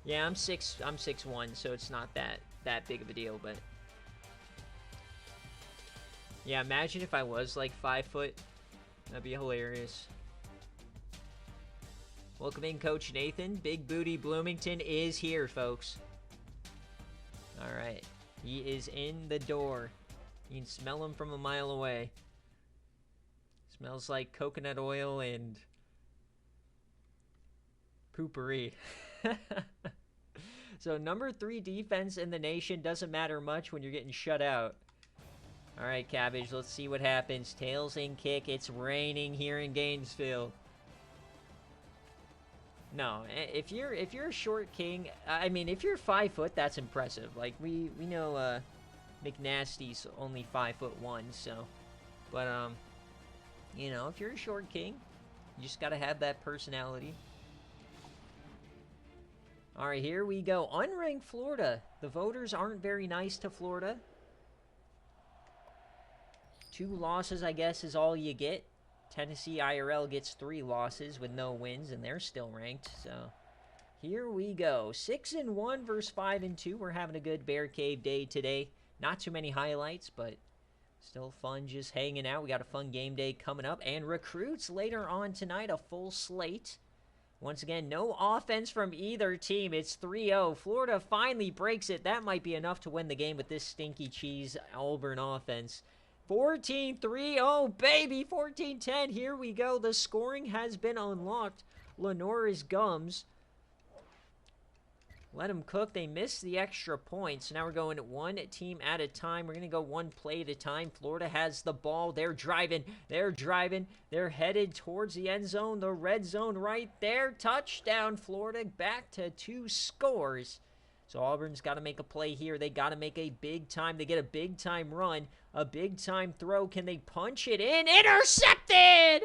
Yeah, I'm 6'1", so it's not that big of a deal, but yeah, imagine if I was like 5 foot. That'd be hilarious. Welcome in, Coach Nathan. Big Booty Bloomington is here, folks. All right. He is in the door. You can smell him from a mile away. Smells like coconut oil and poopery. So number 3 defense in the nation doesn't matter much when you're getting shut out. All right, Cabbage, let's see what happens. Tails in kick. It's raining here in Gainesville. No, if you're a short king, I mean, if you're 5 foot, that's impressive. Like we know McNasty's only 5'1", so, but you know, if you're a short king, you just gotta have that personality. All right, here we go. Unranked Florida. The voters aren't very nice to Florida. 2 losses, I guess, is all you get. Tennessee IRL gets 3 losses with no wins, and they're still ranked. So here we go. 6-1 versus 5-2. We're having a good BearCave day today. Not too many highlights, but still fun just hanging out. We got a fun game day coming up. And recruits later on tonight, a full slate. Once again, no offense from either team. It's 3-0. Florida finally breaks it. That might be enough to win the game with this stinky cheese Auburn offense. 14-3. Oh, baby. 14-10. Here we go. The scoring has been unlocked. Lenore's Gums. Let them cook. They missed the extra point. So now we're going 1 team at a time. We're going to go 1 play at a time. Florida has the ball. They're driving. They're driving. They're headed towards the end zone. The red zone right there. Touchdown, Florida. Back to 2 scores. So Auburn's got to make a play here. They got to make a big time. They get a big time run. A big time throw. Can they punch it in? Intercepted!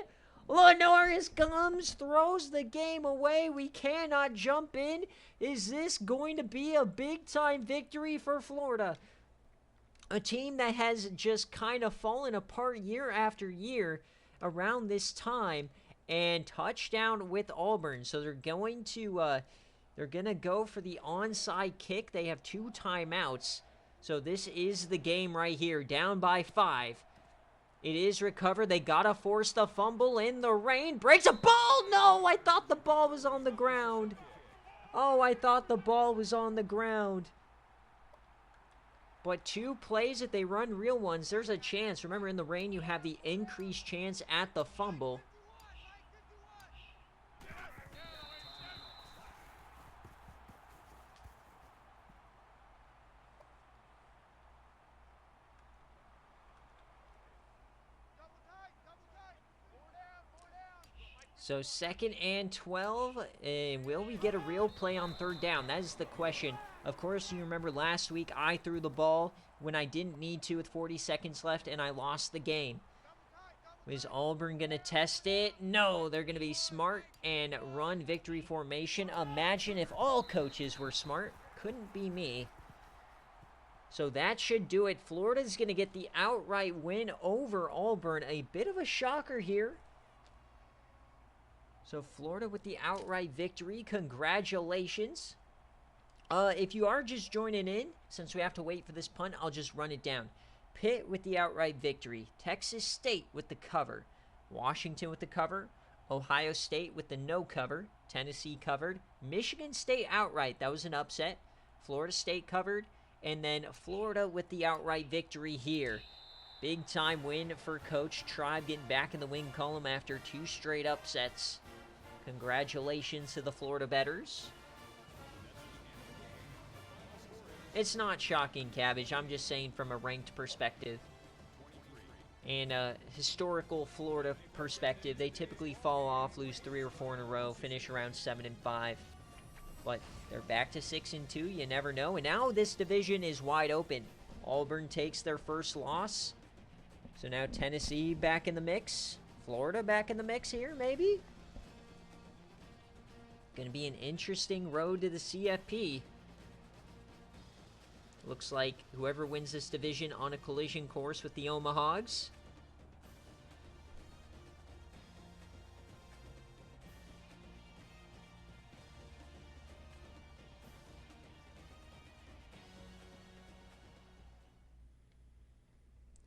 Lenore's Gums throws the game away. We cannot jump in. Is this going to be a big-time victory for Florida? A team that has just kind of fallen apart year after year around this time, and touchdown with Auburn. So they're going to go for the onside kick. They have 2 timeouts. So this is the game right here, down by 5. It is recovered. They got to force the fumble in the rain. Breaks a ball. No, I thought the ball was on the ground. Oh, I thought the ball was on the ground. But 2 plays, if they run real ones, there's a chance. Remember, in the rain, you have the increased chance at the fumble. So 2nd and 12, and will we get a real play on 3rd down? That is the question. Of course, you remember last week I threw the ball when I didn't need to with 40 seconds left, and I lost the game. Is Auburn going to test it? No, they're going to be smart and run victory formation. Imagine if all coaches were smart. Couldn't be me. So that should do it. Florida's going to get the outright win over Auburn. A bit of a shocker here. So Florida with the outright victory. Congratulations. If you are just joining in, since we have to wait for this punt, I'll just run it down. Pitt with the outright victory. Texas State with the cover. Washington with the cover. Ohio State with the no cover. Tennessee covered. Michigan State outright. That was an upset. Florida State covered. And then Florida with the outright victory here. Big time win for Coach Tribe, getting back in the win column after 2 straight upsets. Congratulations to the Florida bettors. It's not shocking, Cabbage. I'm just saying from a ranked perspective. And a historical Florida perspective, they typically fall off, lose 3 or 4 in a row, finish around 7-5. But they're back to 6-2. You never know. And now this division is wide open. Auburn takes their first loss. So now Tennessee back in the mix. Florida back in the mix here, maybe? Going to be an interesting road to the CFP. Looks like whoever wins this division on a collision course with the Omahags.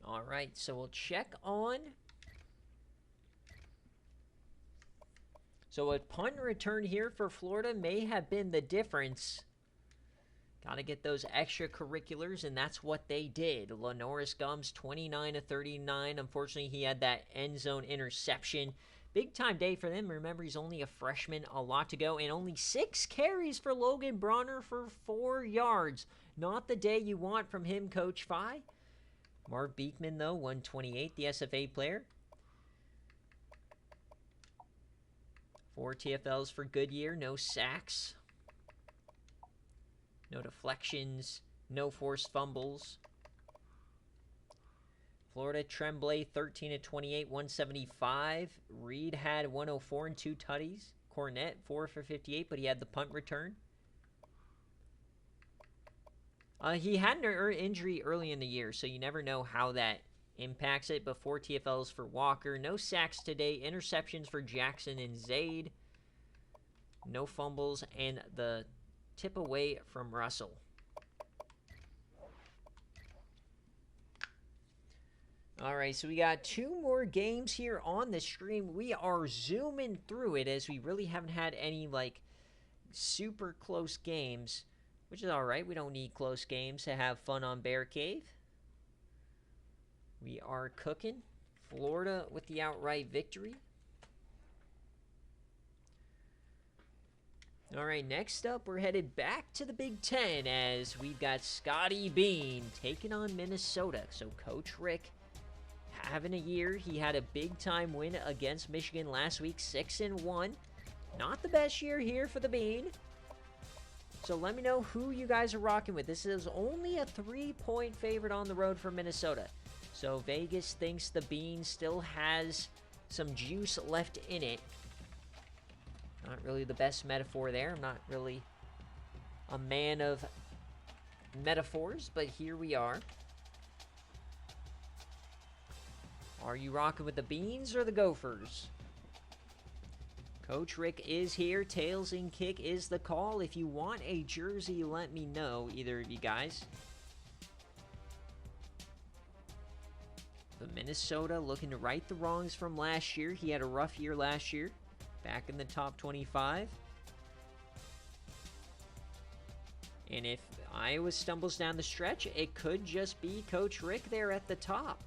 All right, so we'll check on So a punt return here for Florida may have been the difference. Got to get those extracurriculars, and that's what they did. Lenoris Gums, 29 of 39. Unfortunately, he had that end zone interception. Big time day for them. Remember, he's only a freshman, a lot to go, and only 6 carries for Logan Bronner for 4 yards. Not the day you want from him, Coach Phi. Marv Beekman, though, 128, the SFA player. 4 TFLs for Goodyear, no sacks. No deflections, no forced fumbles. Florida, Tremblay, 13 of 28, 175. Reed had 104 and 2 tutties. Cornett, 4 for 58, but he had the punt return. He had an injury early in the year, so you never know how that impacts it. But 4 TFLs for Walker. No sacks today. Interceptions for Jackson and Zaid. No fumbles, and the tip away from Russell. All right, so we got 2 more games here on the stream. We are zooming through it as we really haven't had any, like, super close games, which is all right. We don't need close games to have fun on BearCave. We are cooking. Florida with the outright victory. All right, next up, we're headed back to the Big Ten as we've got Scotty Bean taking on Minnesota. So Coach Rick having a year. He had a big-time win against Michigan last week, 6-1. Not the best year here for the Bean. So let me know who you guys are rocking with. This is only a 3-point favorite on the road for Minnesota. So Vegas thinks the Bean still has some juice left in it. Not really the best metaphor there. I'm not really a man of metaphors, but here we are. Are you rocking with the Beans or the Gophers? Coach Rick is here. Tails and kick is the call. If you want a jersey, let me know, either of you guys. But Minnesota looking to right the wrongs from last year. He had a rough year last year. Back in the top 25. And if Iowa stumbles down the stretch, it could just be Coach Rick there at the top.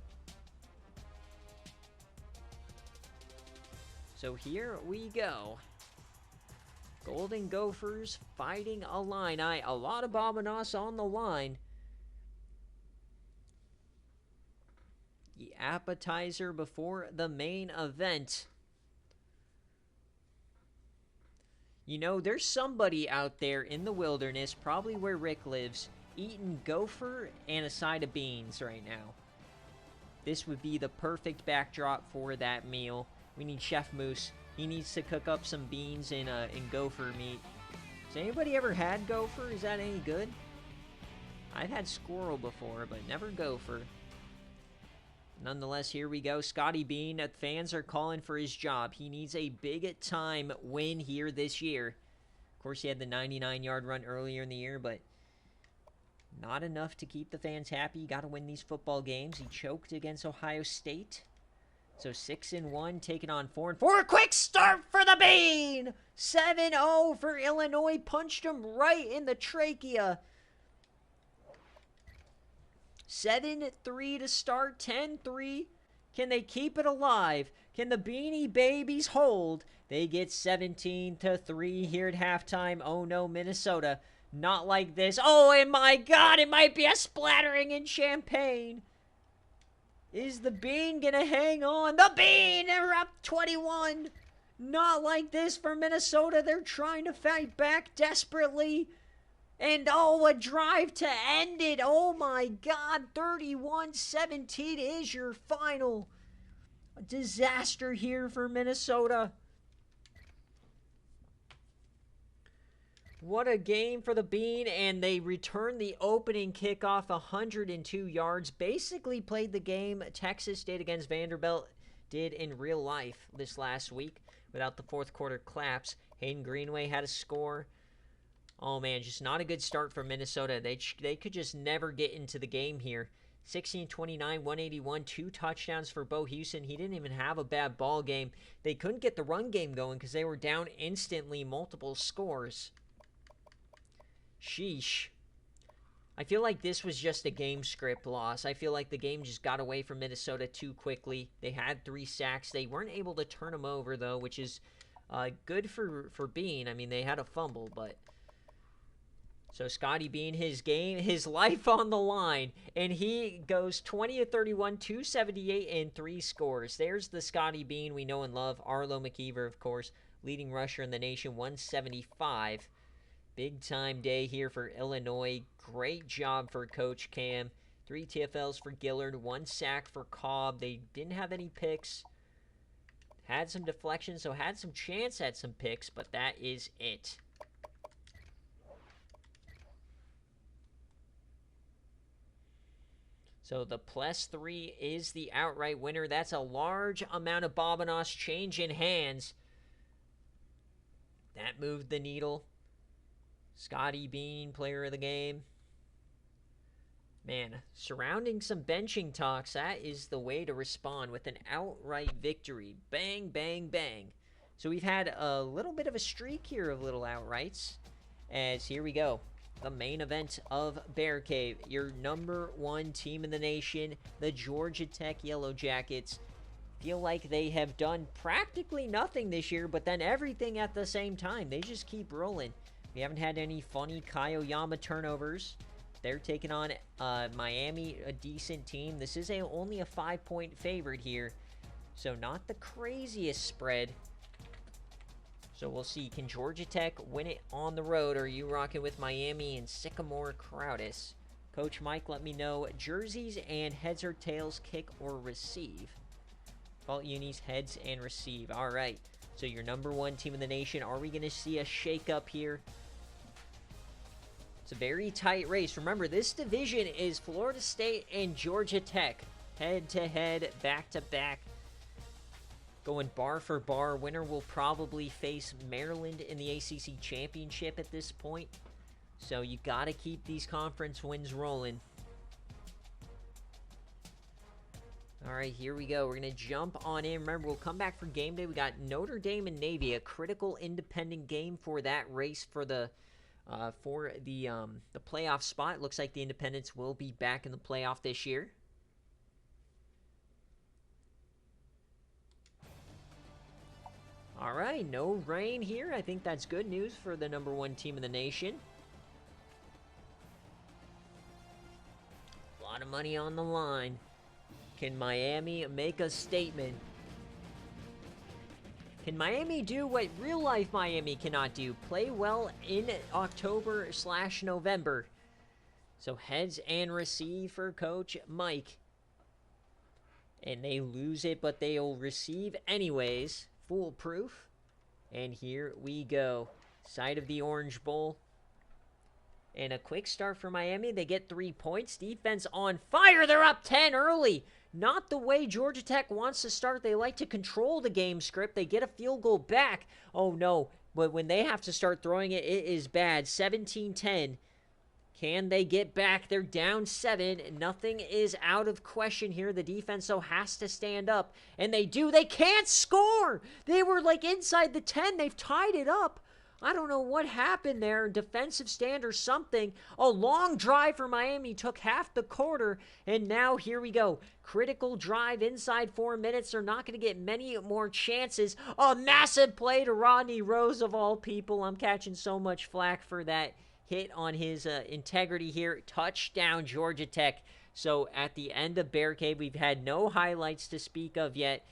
So here we go. Golden Gophers fighting Illini. A lot of Bobinos on the line. The appetizer before the main event. You know, there's somebody out there in the wilderness, probably where Rick lives, eating gopher and a side of beans right now. This would be the perfect backdrop for that meal. We need Chef Moose. He needs to cook up some beans and gopher meat. Has anybody ever had gopher? Is that any good? I've had squirrel before, but never gopher. Nonetheless, here we go. Scotty Bean, fans are calling for his job. He needs a big-time win here this year. Of course, he had the 99-yard run earlier in the year, but not enough to keep the fans happy. You got to win these football games. He choked against Ohio State. So 6-1, taking on 4-4. A quick start for the Bean! 7-0 for Illinois. Punched him right in the trachea. 7-3 to start, 10-3. Can they keep it alive? Can the Beanie Babies hold? They get 17-3 here at halftime. Oh no, Minnesota. Not like this. Oh, and my God, it might be a splattering in champagne. Is the Bean gonna hang on? The Bean are up 21. Not like this for Minnesota. They're trying to fight back desperately. And, oh, a drive to end it. Oh, my God. 31-17 is your final. A disaster here for Minnesota. What a game for the Bean. And they returned the opening kickoff 102 yards. Basically played the game Texas did against Vanderbilt did in real life this last week without the fourth quarter collapse. Hayden Greenway had a score. Oh, man, just not a good start for Minnesota. They could just never get into the game here. 16-29, 181, 2 touchdowns for Bo Houston. He didn't even have a bad ball game. They couldn't get the run game going because they were down instantly, multiple scores. Sheesh. I feel like this was just a game script loss. I feel like the game just got away from Minnesota too quickly. They had 3 sacks. They weren't able to turn them over, though, which is good for Bean. I mean, they had a fumble, but... So Scotty Bean, his life on the line, and he goes 20 of 31, 278, and 3 scores. There's the Scotty Bean we know and love. Arlo McKeever, of course, leading rusher in the nation, 175. Big-time day here for Illinois. Great job for Coach Cam. 3 TFLs for Gillard, 1 sack for Cobb. They didn't have any picks. Had some deflections, so had some chance at some picks, but that is it. So the +3 is the outright winner. That's a large amount of Bobanos change in hands. That moved the needle. Scotty Bean, player of the game. Man, surrounding some benching talks, that is the way to respond with an outright victory. Bang, bang, bang. So we've had a little bit of a streak here of little outrights. As here we go. The main event of BearCave. Your #1 team in the nation, the Georgia Tech Yellow Jackets. Feel like they have done practically nothing this year, but then everything at the same time. They just keep rolling. We haven't had any funny Kaioyama turnovers. They're taking on Miami, a decent team. This is only a 5-point favorite here, so not the craziest spread. So we'll see. Can Georgia Tech win it on the road, or are you rocking with Miami and Sycamore Crowdis? Coach Mike, let me know. Jerseys and heads or tails, kick or receive. Fault unis, heads and receive. All right. So your #1 team in the nation. Are we going to see a shake-up here? It's a very tight race. Remember, this division is Florida State and Georgia Tech. Head-to-head, back-to-back. Going bar for bar. Winner will probably face Maryland in the ACC Championship at this point. So you got to keep these conference wins rolling. All right, here we go. We're going to jump on in. Remember, we'll come back for game day. We got Notre Dame and Navy, a critical independent game for that race for the playoff spot. Looks like the Independents will be back in the playoff this year. All right, no rain here. I think that's good news for the #1 team in the nation. A lot of money on the line. Can Miami make a statement? Can Miami do what real-life Miami cannot do? Play well in October/November. So heads and receive for Coach Mike. And they lose it, but they'll receive anyways. Foolproof. And here we go. Side of the Orange Bowl. And a quick start for Miami. They get 3 points. Defense on fire. They're up 10 early. Not the way Georgia Tech wants to start. They like to control the game script. They get a field goal back. Oh, no. But when they have to start throwing it, it is bad. 17-10. Can they get back? They're down 7. Nothing is out of question here. The defense, though, has to stand up. And they do. They can't score. They were, like, inside the 10. They've tied it up. I don't know what happened there. Defensive stand or something. A long drive for Miami. Took half the quarter. And now here we go. Critical drive inside 4 minutes. They're not going to get many more chances. A massive play to Rodney Rose of all people. I'm catching so much flack for that hit on his integrity here. Touchdown, Georgia Tech. So at the end of BearCave, we've had no highlights to speak of yet.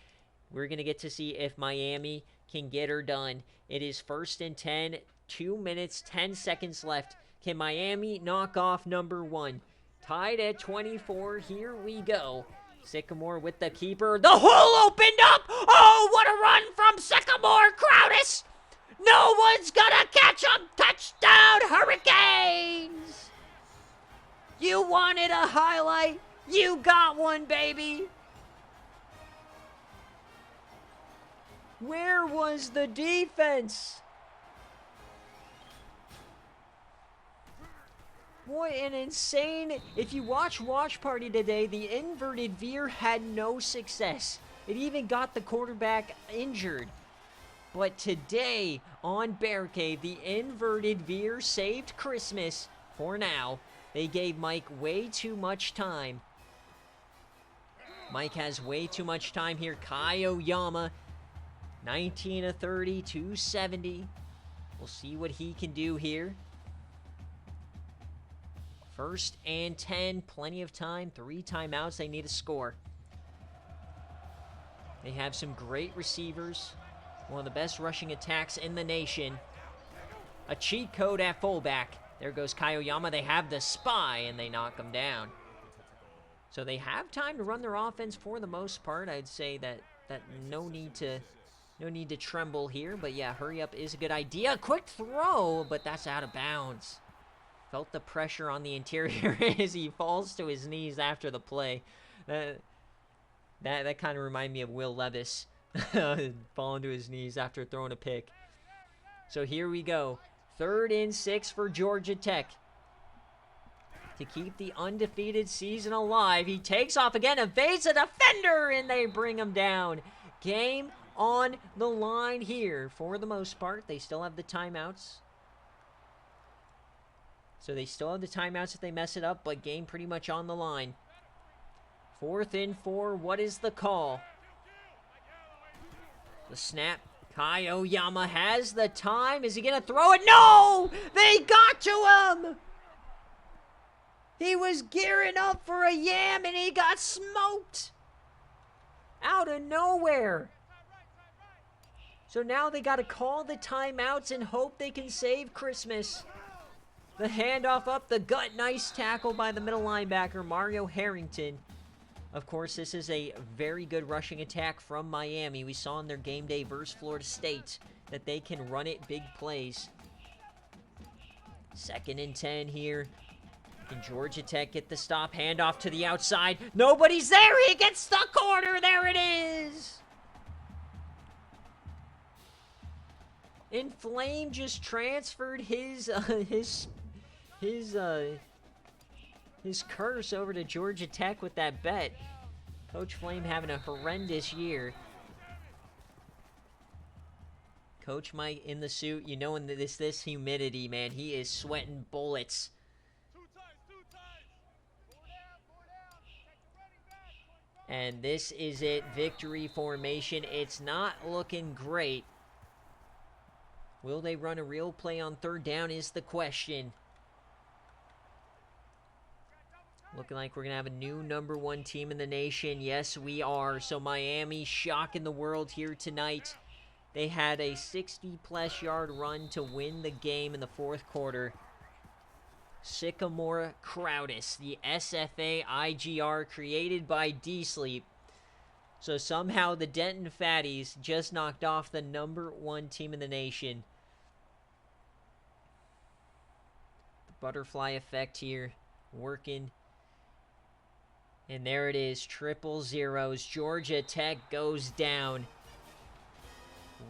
We're going to get to see if Miami can get her done. It is 1st and 10, 2 minutes, 10 seconds left. Can Miami knock off #1? Tied at 24. Here we go. Sycamore with the keeper. The hole opened up. Oh, what a run from Sycamore Crowdis. No one's gonna catch him. Touchdown, Hurricanes. You wanted a highlight. You got one, baby. Where was the defense? What an insane... If you watch Party today, the inverted veer had no success. It even got the quarterback injured. But today, on BearCave, the inverted veer saved Christmas for now. They gave Mike way too much time. Mike has way too much time here. Kai Oyama, 19 of 30, 270. We'll see what he can do here. First and 10, plenty of time. 3 timeouts, they need a score. They have some great receivers. One of the best rushing attacks in the nation. A cheat code at fullback. There goes Kai Oyama. They have the spy, and they knock him down. So they have time to run their offense for the most part. I'd say that no need to tremble here. But yeah, hurry up is a good idea. Quick throw, but that's out of bounds. Felt the pressure on the interior as he falls to his knees after the play. That kind of reminded me of Will Levis falling to his knees after throwing a pick. So here we go. 3rd and 6 for Georgia Tech. To keep the undefeated season alive, he takes off again, evades a defender, and they bring him down. Game on the line here for the most part. They still have the timeouts. So they still have the timeouts if they mess it up, but game pretty much on the line. 4th and 4, what is the call? The snap. Kai Oyama has the time. Is he going to throw it? No! They got to him! He was gearing up for a yam and he got smoked! Out of nowhere. So now they got to call the timeouts and hope they can save Christmas. The handoff up the gut. Nice tackle by the middle linebacker, Mario Harrington. Of course, this is a very good rushing attack from Miami. We saw in their game day versus Florida State that they can run it big plays. 2nd and 10 here. Can Georgia Tech get the stop? Handoff to the outside. Nobody's there. He gets the corner. There it is. And Flame just transferred his curse over to Georgia Tech with that bet. Coach Flame having a horrendous year. Coach Mike in the suit. You know, in this humidity, man, he is sweating bullets. And this is it. Victory formation. It's not looking great. Will they run a real play on 3rd down is the question. Looking like we're going to have a new #1 team in the nation. Yes, we are. So Miami shocking the world here tonight. They had a 60-plus yard run to win the game in the 4th quarter. Sycamore Crowdis, the SFA IGR created by D-Sleep. So somehow the Denton Fatties just knocked off the #1 team in the nation. The butterfly effect here working. And there it is, 000. Georgia Tech goes down.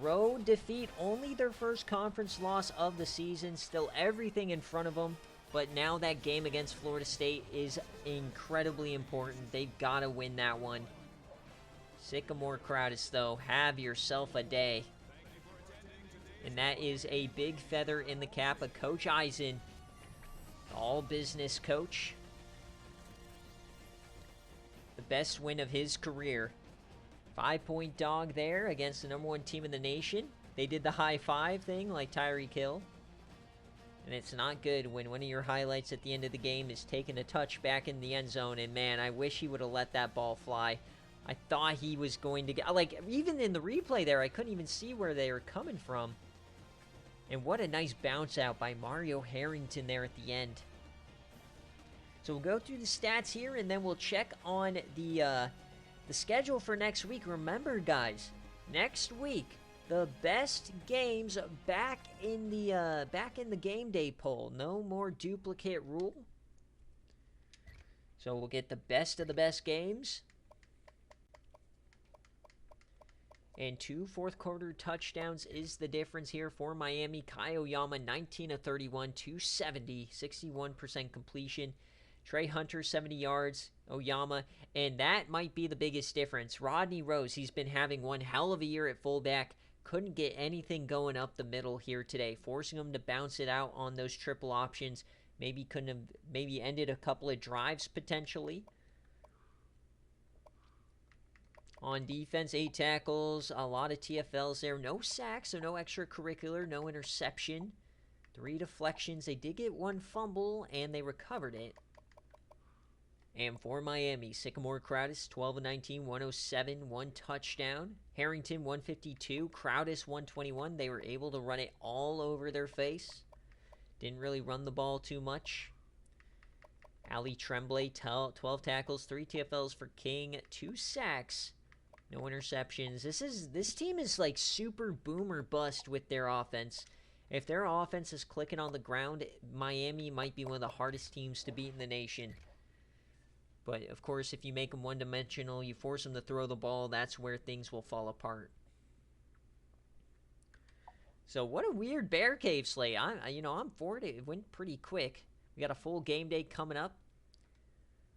Road defeat, only their first conference loss of the season. Still everything in front of them. But now that game against Florida State is incredibly important. They've got to win that one. Sycamore Crowdis, though, have yourself a day. And that is a big feather in the cap of Coach Eisen, all business coach. The best win of his career. 5-point dog there against the #1 team in the nation. They did the high five thing like Tyreek Hill. And it's not good when one of your highlights at the end of the game is taking a touch back in the end zone. And man, I wish he would have let that ball fly. I thought he was going to get, like, even in the replay there, I couldn't even see where they were coming from. And what a nice bounce out by Mario Harrington there at the end. So we'll go through the stats here, and then we'll check on the schedule for next week. Remember, guys, next week, the best games back in the game day poll. No more duplicate rule. So we'll get the best of the best games. And 2 fourth-quarter touchdowns is the difference here for Miami. Kai Oyama, 19 of 31, 270, 61% completion. Trey Hunter, 70 yards. Oyama, and that might be the biggest difference. Rodney Rose, he's been having one hell of a year at fullback. Couldn't get anything going up the middle here today, forcing him to bounce it out on those triple options. Maybe couldn't have, maybe ended a couple of drives potentially. On defense, 8 tackles, a lot of TFLs there. No sacks, so no extracurricular, no interception. 3 deflections. They did get 1 fumble, and they recovered it. And for Miami, Sycamore Crowdis, 12 of 19, 107, 1 touchdown. Harrington, 152. Crowdis, 121. They were able to run it all over their face. Didn't really run the ball too much. Ali Tremblay, 12 tackles, 3 TFLs for King, 2 sacks. No interceptions. This team is like super boom or bust with their offense. If their offense is clicking on the ground, Miami might be one of the hardest teams to beat in the nation. But, of course, if you make them one-dimensional, you force them to throw the ball, that's where things will fall apart. So, what a weird BearCave slate. I'm for it. It went pretty quick. We got a full game day coming up.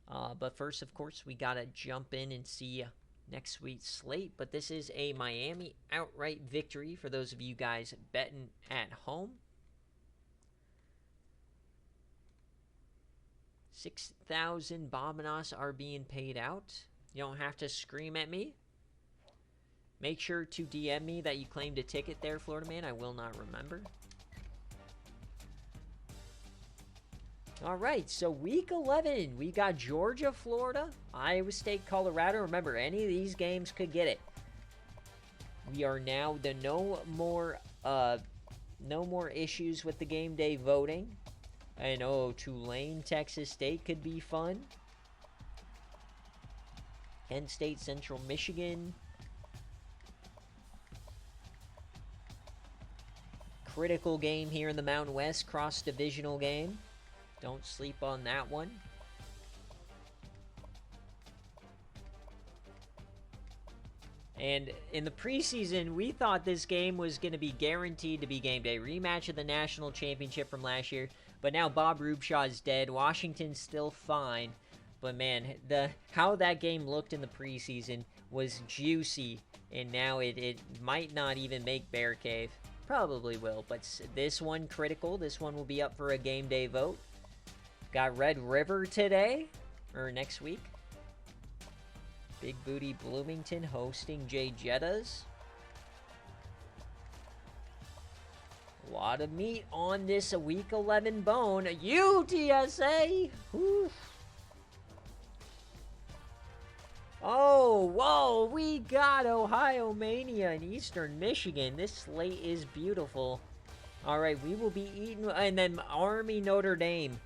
But first, of course, we got to jump in and see next week's slate. But this is a Miami outright victory for those of you guys betting at home. 6,000 Bobinas are being paid out. You don't have to scream at me. Make sure to DM me that you claimed a ticket there, Florida man. I will not remember. All right, so week 11, we got Georgia, Florida, Iowa State, Colorado. Remember, any of these games could get it. We are now no more issues with the game day voting. And Tulane, Texas State could be fun. Kent State, Central Michigan. Critical game here in the Mountain West, cross-divisional game. Don't sleep on that one. And in the preseason, we thought this game was going to be guaranteed to be game day. Rematch of the national championship from last year. But now Bob Rubshaw is dead. Washington's still fine. But man, how that game looked in the preseason was juicy. And now it might not even make BearCave. Probably will. But this one critical. This one will be up for a game day vote. Got Red River today. Or next week. Big Booty Bloomington hosting Jay Jettas. A lot of meat on this Week 11 bone. UTSA! Oof. Oh, whoa! We got Ohio Mania in Eastern Michigan. This slate is beautiful. All right, we will be eating... And then Army Notre Dame.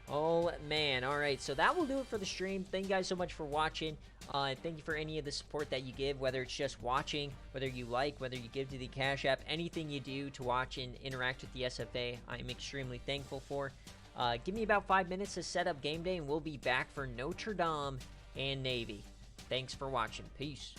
Oh, man. All right, so that will do it for the stream. Thank you guys so much for watching. Thank you for any of the support that you give, whether it's just watching, whether you like, whether you give to the Cash App, anything you do to watch and interact with the SFA, I'm extremely thankful for. Give me about 5 minutes to set up game day, and we'll be back for Notre Dame and Navy. Thanks for watching. Peace.